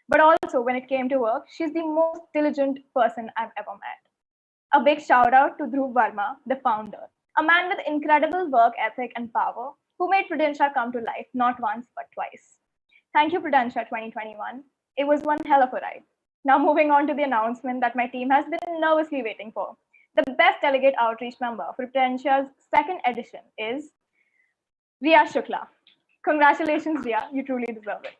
But also, when it came to work, she's the most diligent person I've ever met. A big shout out to Dhruv Verma, the founder, a man with incredible work ethic and power, who made Prudencia come to life not once but twice. Thank you, Prudencia 2021. It was one hell of a ride. Now moving on to the announcement that my team has been nervously waiting for. The best delegate outreach member for Prudencia's second edition is Riya Shukla. Congratulations, Riya. You truly deserve it.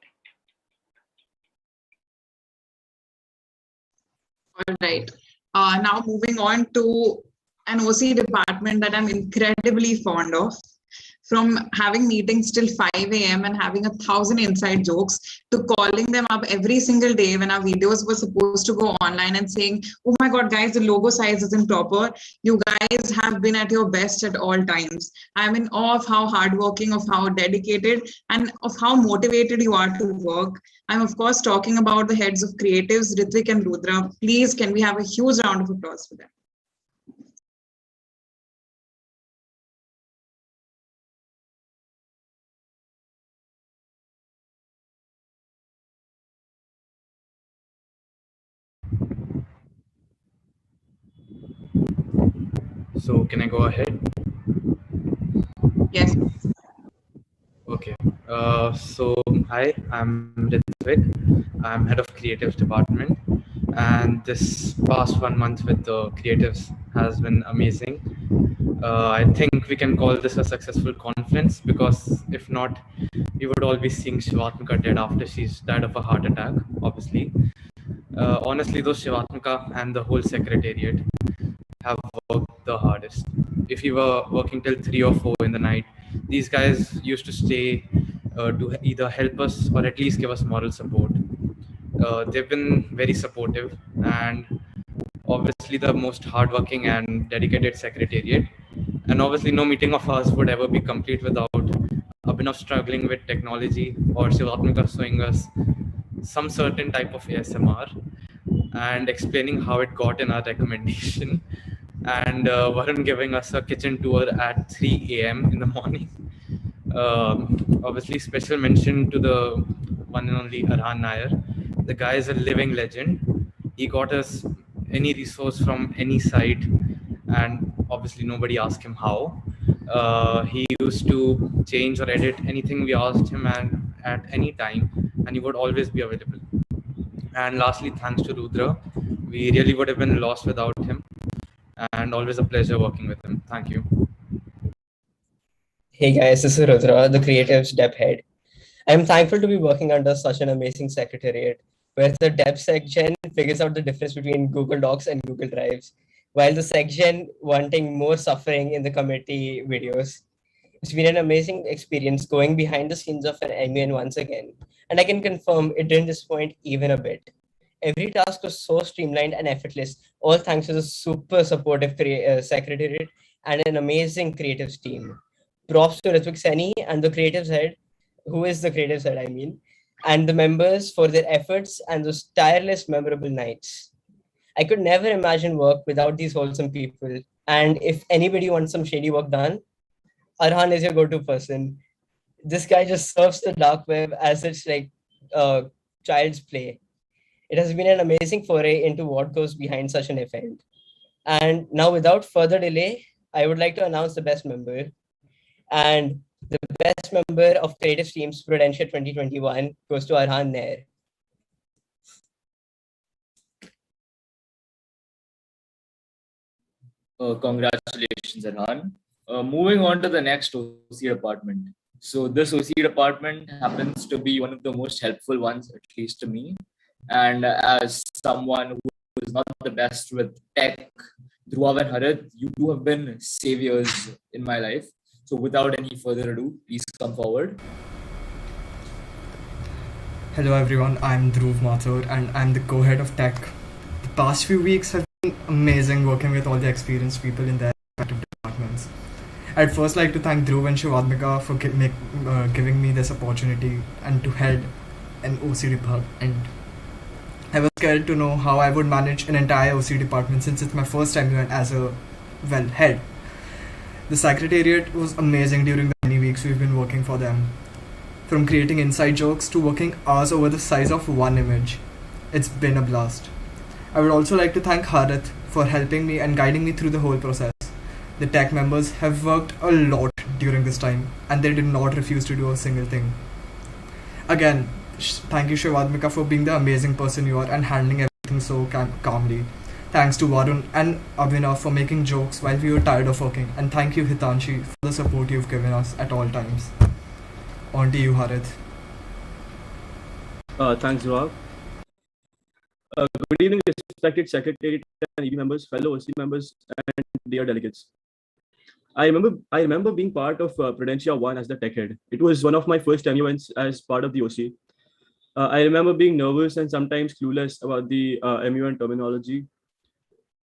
All right. Now moving on to an OC department that I'm incredibly fond of. From having meetings till 5 a.m. and having 1,000 inside jokes to calling them up every single day when our videos were supposed to go online and saying, oh my God, guys, the logo size isn't proper. You guys have been at your best at all times. I'm in awe of how hardworking, of how dedicated, and of how motivated you are to work. I'm of course talking about the heads of creatives, Ritvik and Rudra. Please, can we have a huge round of applause for them? So can I go ahead? Yes. Okay. So hi, I'm Ritvik. I'm head of creatives department, and this past 1 month with the creatives has been amazing. I think we can call this a successful conference because if not, we would all be seeing Shivatmika dead after she's died of a heart attack, obviously. Honestly, though, Shivatmika and the whole secretariat have worked the hardest. If we were working till 3 or 4 in the night, these guys used to stay to either help us or at least give us moral support. They've been very supportive and obviously the most hardworking and dedicated secretariat. And obviously no meeting of ours would ever be complete without Abhinav struggling with technology or Shivatmika showing us some certain type of ASMR and explaining how it got in our recommendation, and Varun giving us a kitchen tour at 3 a.m. in the morning. Obviously, special mention to the one and only Arhan Nair. The guy is a living legend. He got us any resource from any site, and obviously nobody asked him how. He used to change or edit anything we asked him and at any time, and he would always be available. And lastly, thanks to Rudra. We really would have been lost without him, and always a pleasure working with him. Thank you. Hey guys, this is Rudra, the creative step head. I'm thankful to be working under such an amazing secretariat where the dev section figures out the difference between Google Docs and Google Drives, while the section wanting more suffering in the committee videos. It's been an amazing experience going behind the scenes of an MUN once again, and I can confirm it didn't disappoint even a bit. Every task was so streamlined and effortless, all thanks to the super supportive secretariat and an amazing creatives team. Props to Ritvik Seni and the creatives head, who is the creatives head, I mean, and the members for their efforts and those tireless, memorable nights. I could never imagine work without these wholesome people. And if anybody wants some shady work done, Arhan is your go-to person. This guy just surfs the dark web as it's like child's play. It has been an amazing foray into what goes behind such an event. And now, without further delay, I would like to announce the best member. And the best member of Creative Teams Prudencia 2021 goes to Arhan Nair. Congratulations, Arhan. Moving on to the next OC department. So this OC department happens to be one of the most helpful ones, at least to me. And as someone who is not the best with tech, Dhruv and Harit, you two have been saviors in my life. So without any further ado, please come forward. Hello everyone, I'm Dhruv Mathur and I'm the co-head of tech. The past few weeks have been amazing working with all the experienced people in their respective departments. I'd first like to thank Dhruv and Shivadmika for giving me this opportunity and to head an OC department. I was scared to know how I would manage an entire OC department since it's my first time as a head. The secretariat was amazing during the many weeks we've been working for them. From creating inside jokes to working hours over the size of one image. It's been a blast. I would also like to thank Harit for helping me and guiding me through the whole process. The tech members have worked a lot during this time and they did not refuse to do a single thing. Again, thank you Shivadmika for being the amazing person you are and handling everything so calmly. Thanks to Varun and Abhinav for making jokes while we were tired of working, and thank you Hitanshi for the support you've given us at all times. On to you, Harit. Thanks, Dhruv. Good evening, respected secretariat and EB members, fellow OC members, and dear delegates. I remember being part of Prudencia 1 as the tech head. It was one of my first MUNs as part of the OC. I remember being nervous and sometimes clueless about the MUN terminology.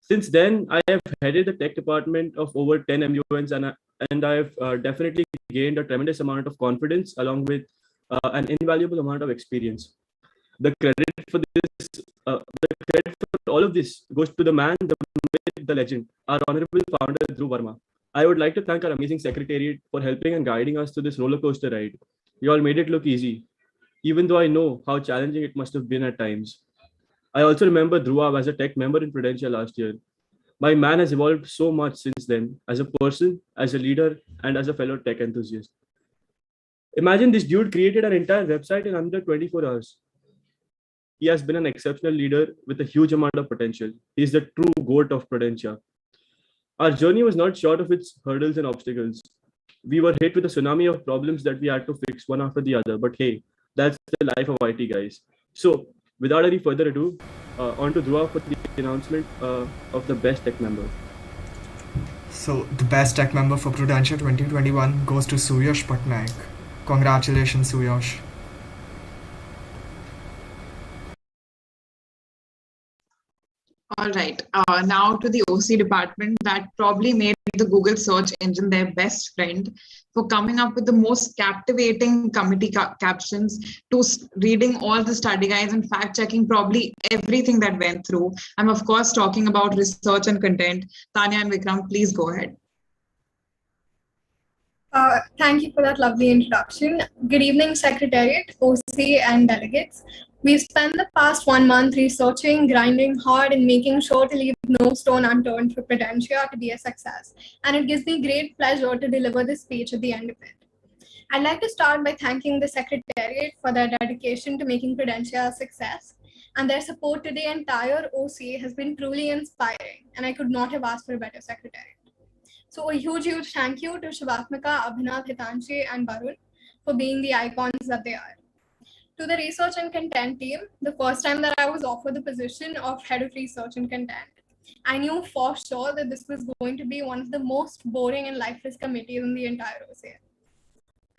Since then, I have headed the tech department of over 10 MUNs and I've definitely gained a tremendous amount of confidence along with an invaluable amount of experience. The credit for all of this goes to the man, the myth, the legend, our honorable founder, Dhruv Verma. I would like to thank our amazing secretariat for helping and guiding us through this roller coaster ride. You all made it look easy, even though I know how challenging it must have been at times. I also remember Dhruv as a tech member in Prudencia last year. My man has evolved so much since then, as a person, as a leader, and as a fellow tech enthusiast. Imagine this dude created an entire website in under 24 hours. He has been an exceptional leader with a huge amount of potential. He is the true goat of Prudencia. Our journey was not short of its hurdles and obstacles. We were hit with a tsunami of problems that we had to fix one after the other. But hey, that's the life of IT, guys. So, without any further ado, on to Dhruv for the announcement of the best tech member. So, the best tech member for Prudencia 2021 goes to Suyash Patnaik. Congratulations, Suyash. All right, now to the OC department that probably made the Google search engine their best friend for coming up with the most captivating committee captions to reading all the study guides and fact checking probably everything that went through. I'm of course talking about research and content. Tanya and Vikram, please go ahead. Thank you for that lovely introduction. Good evening, Secretariat, OC, and delegates. We've spent the past 1 month researching, grinding hard, and making sure to leave no stone unturned for Prudencia to be a success. And it gives me great pleasure to deliver this speech at the end of it. I'd like to start by thanking the Secretariat for their dedication to making Prudencia a success. And their support to the entire OC has been truly inspiring, and I could not have asked for a better Secretariat. So a huge thank you to Shivatmika, Abhinav, Hitanshi, and Varun for being the icons that they are. To the research and content team, the first time that I was offered the position of head of research and content, I knew for sure that this was going to be one of the most boring and lifeless committees in the entire OCA.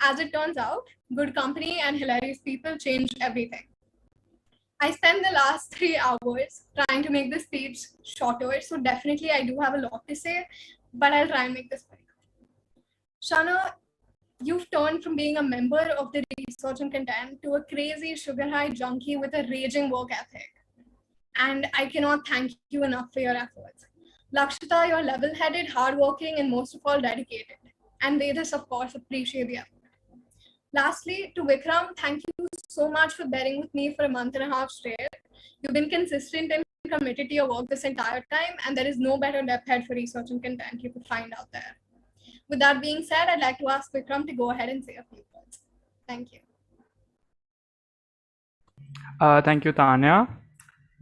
As it turns out, good company and hilarious people changed everything. I spent the last 3 hours trying to make the speech shorter, so definitely I do have a lot to say, but I'll try and make this quick. Shana, you've turned from being a member of the research and content to a crazy sugar high junkie with a raging work ethic. And I cannot thank you enough for your efforts. Lakshita, you're level-headed, hardworking, and most of all dedicated. And Vedis, of course, appreciate the effort. Lastly, to Vikram, thank you so much for bearing with me for a month and a half straight. You've been consistent and committed to your work this entire time, and there is no better depth head for research and content you could find out there. With that being said, I'd like to ask Vikram to go ahead and say a few words. Thank you. Thank you, Tanya.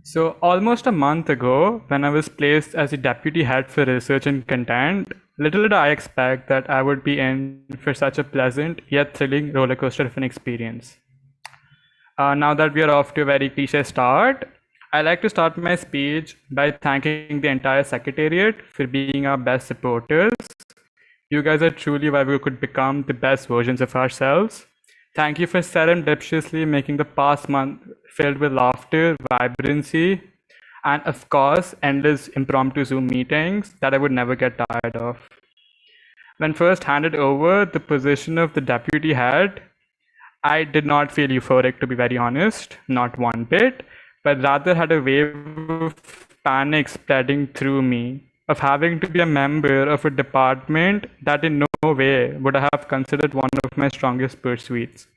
So almost a month ago, when I was placed as the deputy head for research and content, little did I expect that I would be in for such a pleasant yet thrilling roller coaster of an experience. Now that we are off to a very cliche start, I like to start my speech by thanking the entire Secretariat for being our best supporters. You guys are truly why we could become the best versions of ourselves. Thank you for serendipitously making the past month filled with laughter, vibrancy, and of course, endless impromptu Zoom meetings that I would never get tired of. When first handed over the position of the deputy head, I did not feel euphoric, to be very honest, not one bit, but rather had a wave of panic spreading through me of having to be a member of a department that in no way would I have considered one of my strongest pursuits.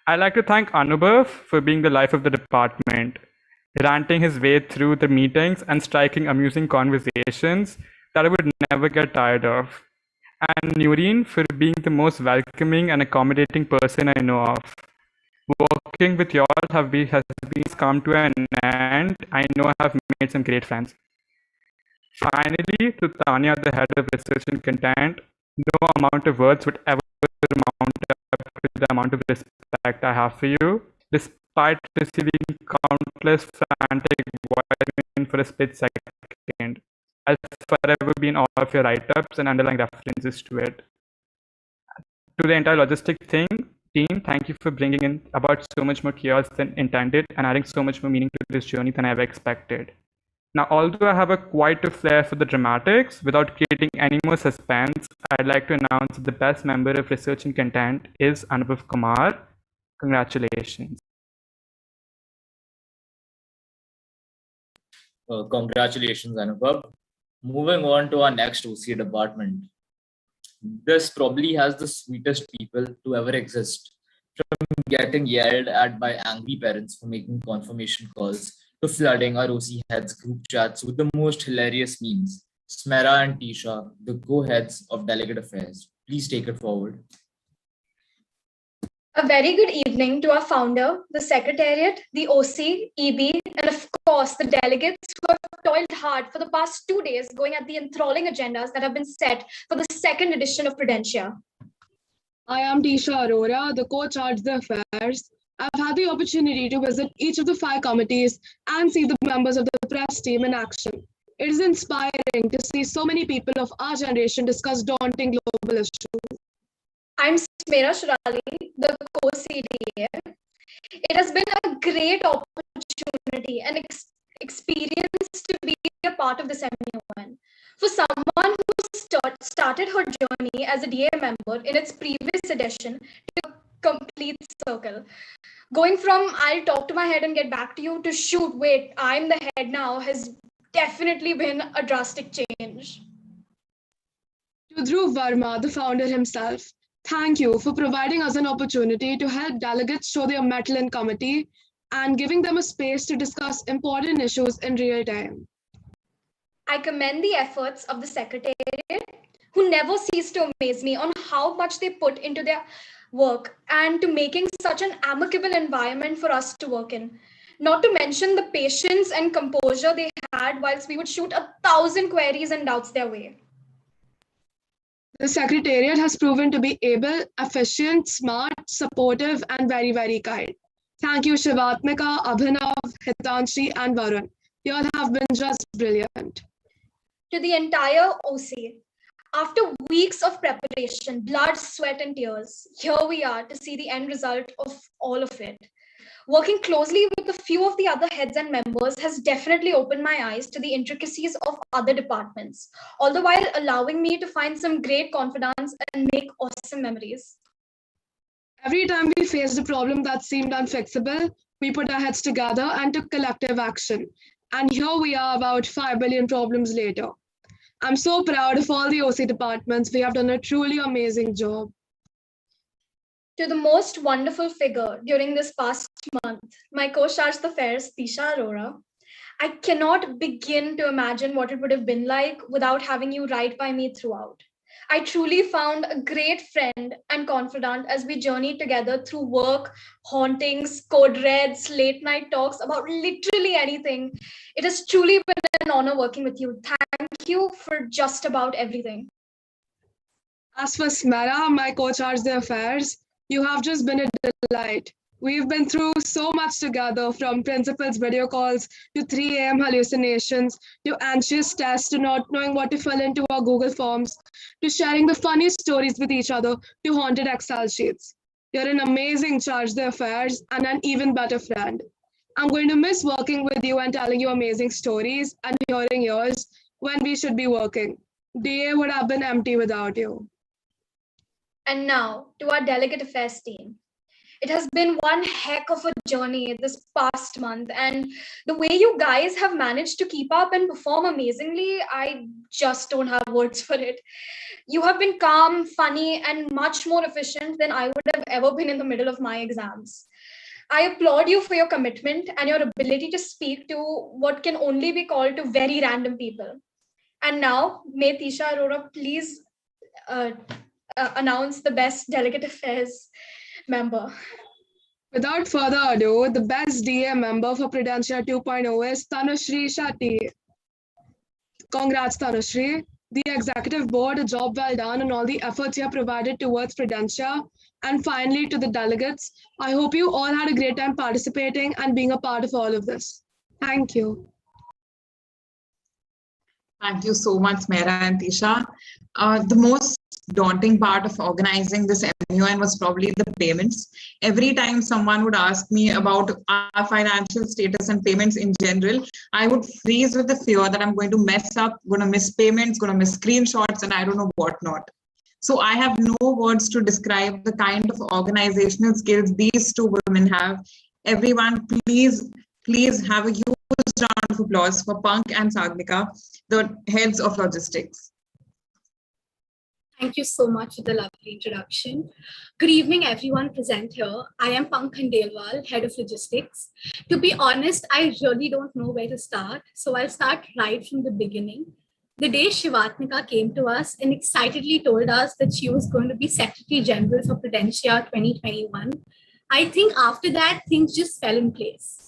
I'd like to thank Anubhav for being the life of the department, ranting his way through the meetings and striking amusing conversations that I would never get tired of. And Nureen for being the most welcoming and accommodating person I know of. Working with y'all has come to an end. I know I have made some great friends. Finally, to Tanya, the head of research and content, no amount of words would ever amount up to the amount of respect I have for you, despite receiving countless frantic voicemails for a split second. I'll forever be in all of your write-ups and underlying references to it. To the entire logistic team, thank you for bringing in about so much more chaos than intended and adding so much more meaning to this journey than I ever expected. Now, although I have quite a flair for the dramatics, without creating any more suspense, I'd like to announce that the best member of research and content is Anubhav Kumar. Congratulations. Congratulations, Anubhav. Moving on to our next OCA department. This probably has the sweetest people to ever exist. From getting yelled at by angry parents for making confirmation calls, to flooding our OC heads group chats with the most hilarious memes. Smera and Tisha, the co-heads of Delegate Affairs. Please take it forward. A very good evening to our founder, the Secretariat, the OC, EB, and of course the delegates who have toiled hard for the past 2 days going at the enthralling agendas that have been set for the second edition of Prudencia. I am Tisha Arora, the co-charge of the affairs. I've had the opportunity to visit each of the 5 committees and see the members of the press team in action. It is inspiring to see so many people of our generation discuss daunting global issues. I'm Smera Shirali, the co-CDA. It has been a great opportunity and experience to be a part of this MUN. For someone who started her journey as a DA member in its previous edition to a complete circle. Going from I'll talk to my head and get back to you to shoot, wait, I'm the head now has definitely been a drastic change. To Dhruv Verma, the founder himself, thank you for providing us an opportunity to help delegates show their mettle in committee and giving them a space to discuss important issues in real time. I commend the efforts of the Secretariat, who never cease to amaze me on how much they put into their work and to making such an amicable environment for us to work in. Not to mention the patience and composure they had whilst we would shoot 1,000 queries and doubts their way. The Secretariat has proven to be able, efficient, smart, supportive, and very, very kind. Thank you, Shivatmika, Abhinav, Hitanshi, and Varun. You all have been just brilliant. To the entire OC, after weeks of preparation, blood, sweat, and tears, here we are to see the end result of all of it. Working closely with a few of the other heads and members has definitely opened my eyes to the intricacies of other departments, all the while allowing me to find some great confidence and make awesome memories. Every time we faced a problem that seemed unfixable, we put our heads together and took collective action. And here we are about 5 billion problems later. I'm so proud of all the OC departments. We have done a truly amazing job. To the most wonderful figure during this past month, my co-charge d'affaires, Tisha Arora, I cannot begin to imagine what it would have been like without having you right by me throughout. I truly found a great friend and confidant as we journeyed together through work, hauntings, code reds, late night talks about literally anything. It has truly been an honor working with you. Thank you for just about everything. As for Smera, my co-charge d'affaires, you have just been a delight. We've been through so much together, from principal's video calls to 3 a.m. hallucinations, to anxious tests, to not knowing what to fill into our Google Forms, to sharing the funniest stories with each other, to haunted Excel sheets. You're an amazing charge d'affaires and an even better friend. I'm going to miss working with you and telling you amazing stories and hearing yours when we should be working. DA would have been empty without you. And now to our delegate affairs team. It has been one heck of a journey this past month, and the way you guys have managed to keep up and perform amazingly, I just don't have words for it. You have been calm, funny, and much more efficient than I would have ever been in the middle of my exams. I applaud you for your commitment and your ability to speak to what can only be called to very random people. And now, may Tisha Arora please announce the best delegate affairs member. Without further ado, the best DA member for Prudencia 2.0 is Tanushree Shetty. Congrats, Tanushree. The executive board, a job well done on all the efforts you have provided towards Prudencia. And finally, to the delegates, I hope you all had a great time participating and being a part of all of this. Thank you. Thank you so much, Mera and Tisha. The most daunting part of organizing this MUN was probably the payments. Every time someone would ask me about our financial status and payments in general, I would freeze with the fear that I'm going to mess up, going to miss payments, going to miss screenshots, and I don't know what not. So I have no words to describe the kind of organizational skills these two women have. Everyone, please have a huge round of applause for Punk and Sagnika, the heads of logistics. Thank you so much for the lovely introduction. Good evening, everyone present here. I am Punk Khandelwal, Head of Logistics. To be honest, I really don't know where to start, so I'll start right from the beginning. The day Shivatmika came to us and excitedly told us that she was going to be Secretary General for Prudencia 2021, I think after that, things just fell in place.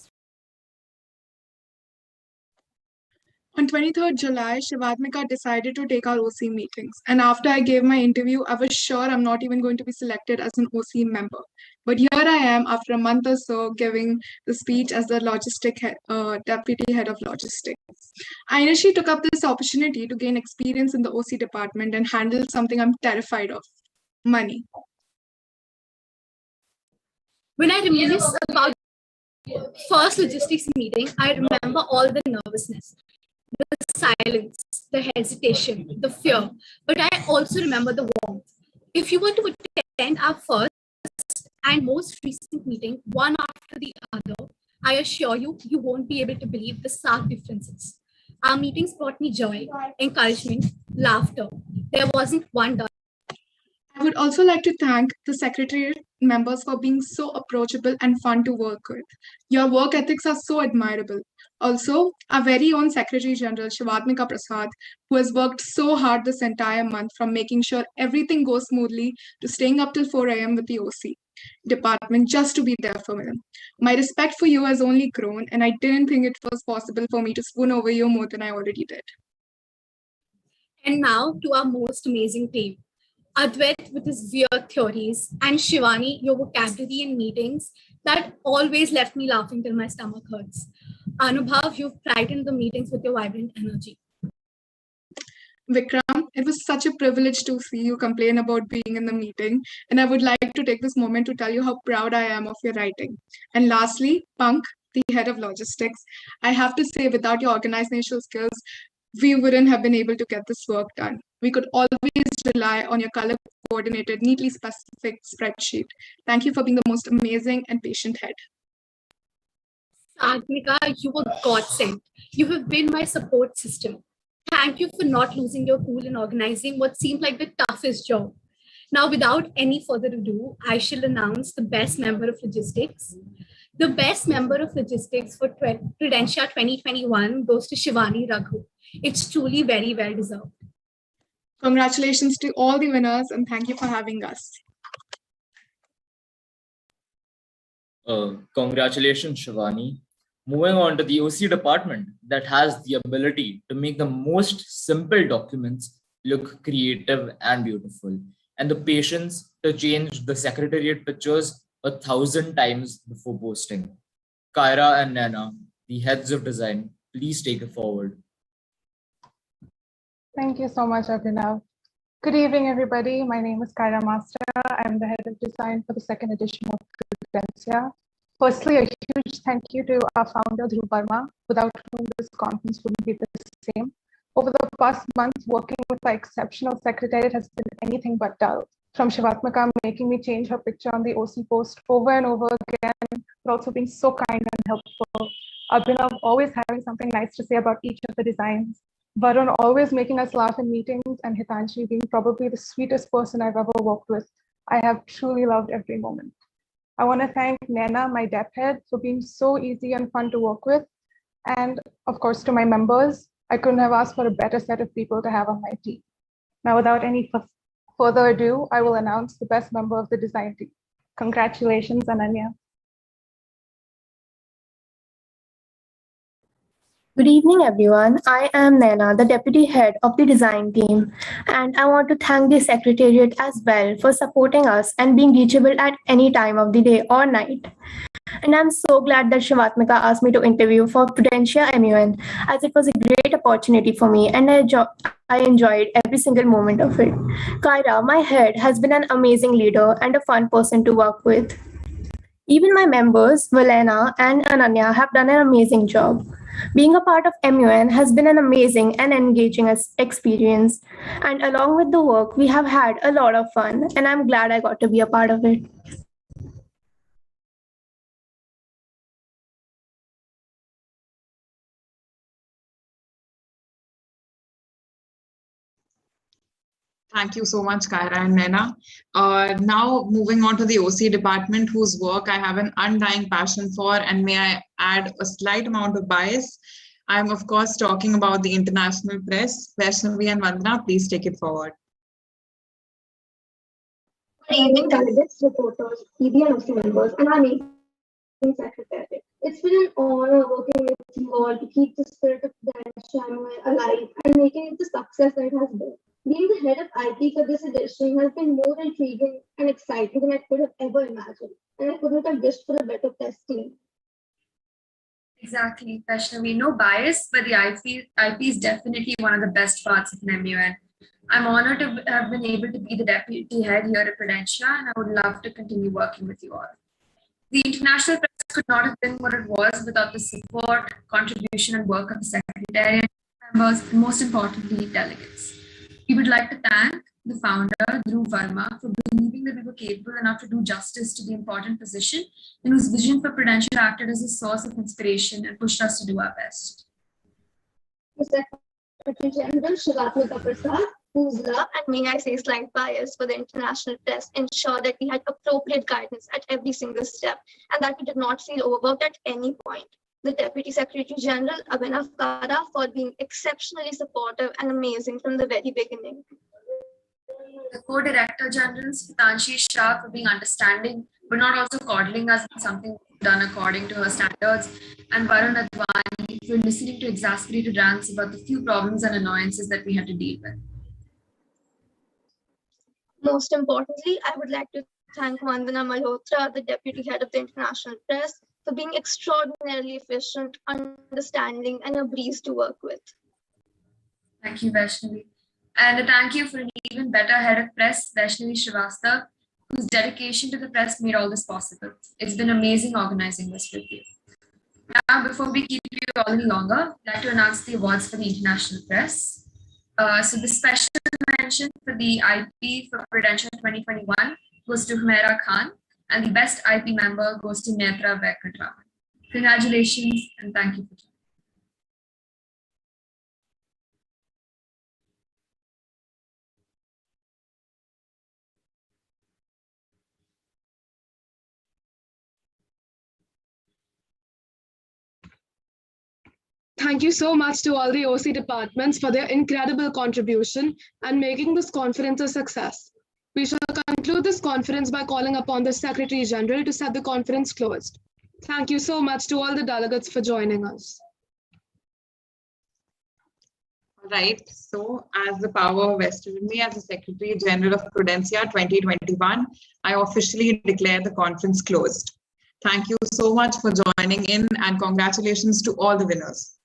On 23rd July, Shivatmika decided to take our OC meetings. And after I gave my interview, I was sure I'm not even going to be selected as an OC member. But here I am after a month or so giving the speech as the deputy head of logistics. I initially took up this opportunity to gain experience in the OC department and handle something I'm terrified of: money. When I reminisce about the first logistics meeting, I remember all the nervousness, the silence, the hesitation, the fear, but I also remember the warmth. If you were to attend our first and most recent meeting, one after the other, I assure you, you won't be able to believe the stark differences. Our meetings brought me joy, encouragement, laughter, There wasn't one done. I would also like to thank the Secretariat members for being so approachable and fun to work with. Your work ethics are so admirable. Also, our very own Secretary General Shivatmika Prasad, who has worked so hard this entire month from making sure everything goes smoothly to staying up till 4 a.m. with the OC department just to be there for him. My respect for you has only grown, and I didn't think it was possible for me to swoon over you more than I already did. And now to our most amazing team. Advait with his weird theories, and Shivani, your vocabulary in meetings that always left me laughing till my stomach hurts. Anubhav, you've brightened the meetings with your vibrant energy. Vikram, it was such a privilege to see you complain about being in the meeting, and I would like to take this moment to tell you how proud I am of your writing. And lastly, Punk, the head of logistics, I have to say, without your organizational skills, we wouldn't have been able to get this work done. We could always rely on your color-coordinated, neatly specific spreadsheet. Thank you for being the most amazing and patient head. Agnika, you were godsend. You have been my support system. Thank you for not losing your cool in organizing what seemed like the toughest job. Now, without any further ado, I shall announce the best member of logistics. The best member of logistics for Prudencia 2021 goes to Shivani Raghu. It's truly very well deserved. Congratulations to all the winners, and thank you for having us. Congratulations, Shivani. Moving on to the OC department that has the ability to make the most simple documents look creative and beautiful, and the patience to change the secretariat pictures 1,000 times before posting. Kyra and Nana, the heads of design, please take it forward. Thank you so much, Abhinav. Good evening, everybody. My name is Kyra Master. I'm the head of design for the second edition of Prudencia. Firstly, a huge thank you to our founder, Dhruv Verma, without whom this conference wouldn't be the same. Over the past month, working with our exceptional secretariat has been anything but dull. From Shivatmika making me change her picture on the OC post over and over again, but also being so kind and helpful. Abhinav always having something nice to say about each of the designs. Varun always making us laugh in meetings, and Hitanshi being probably the sweetest person I've ever worked with. I have truly loved every moment. I want to thank Nana, my dep head, for being so easy and fun to work with. And of course, to my members, I couldn't have asked for a better set of people to have on my team. Now, without any further ado, I will announce the best member of the design team. Congratulations, Ananya. Good evening, everyone. I am Naina, the deputy head of the design team, and I want to thank the secretariat as well for supporting us and being reachable at any time of the day or night. And I'm so glad that Shivatmika asked me to interview for Prudencia MUN, as it was a great opportunity for me, and I enjoyed every single moment of it. Kyra, my head, has been an amazing leader and a fun person to work with. Even my members, Valena and Ananya, have done an amazing job. Being a part of MUN has been an amazing and engaging experience. And along with the work, we have had a lot of fun, and I'm glad I got to be a part of it. Thank you so much, Kyra and Nena. Now moving on to the OC department, whose work I have an undying passion for, and may I add a slight amount of bias. I'm of course talking about the international press. Vaishnavi and Vandana, please take it forward. Good evening, delegates, reporters, PB and OC members, and our amazing secretary. It's been an honor working with you all to keep the spirit of the channel alive and making it the success that it has been. Being the head of IP for this edition has been more intriguing and exciting than I could have ever imagined, and I couldn't have wished for a better test team. Exactly, Vaishnavi. No bias, but the IP is definitely one of the best parts of an MUN. I'm honored to have been able to be the deputy head here at Prudencia, and I would love to continue working with you all. The international press could not have been what it was without the support, contribution, and work of the secretariat, members, and most importantly, delegates. We would like to thank the founder, Dhruv Verma, for believing that we were capable enough to do justice to the important position, and whose vision for Prudencia acted as a source of inspiration and pushed us to do our best. Mr. Secretary General Shivatmika Prasad, whose love, and may I say slight bias for the international press, ensure that we had appropriate guidance at every single step and that we did not feel overworked at any point. The Deputy Secretary General, Abhinav Kara, for being exceptionally supportive and amazing from the very beginning. The Co-Director Generals, Hitanshi Shah, for being understanding, but not also coddling us with something done according to her standards, and Varun Advani for listening to exasperated rants about the few problems and annoyances that we had to deal with. Most importantly, I would like to thank Vandana Malhotra, the Deputy Head of the International Press, for being extraordinarily efficient, understanding, and a breeze to work with. Thank you, Vaishnavi. And a thank you for an even better head of press, Vaishnavi Srivastava, whose dedication to the press made all this possible. It's been amazing organizing this with you. Now, before we keep you all any longer, I'd like to announce the awards for the international press. So the special mention for the IP for Prudencia 2021 goes to Humaira Khan, and the best IP member goes to Netra Venkatraman. Congratulations and thank you for joining. Thank you so much to all the OC departments for their incredible contribution and making this conference a success. We shall conclude this conference by calling upon the Secretary General to set the conference closed. Thank you so much to all the delegates for joining us. All right. So as the power vested in me as the Secretary General of Prudencia 2021, I officially declare the conference closed. Thank you so much for joining in and congratulations to all the winners.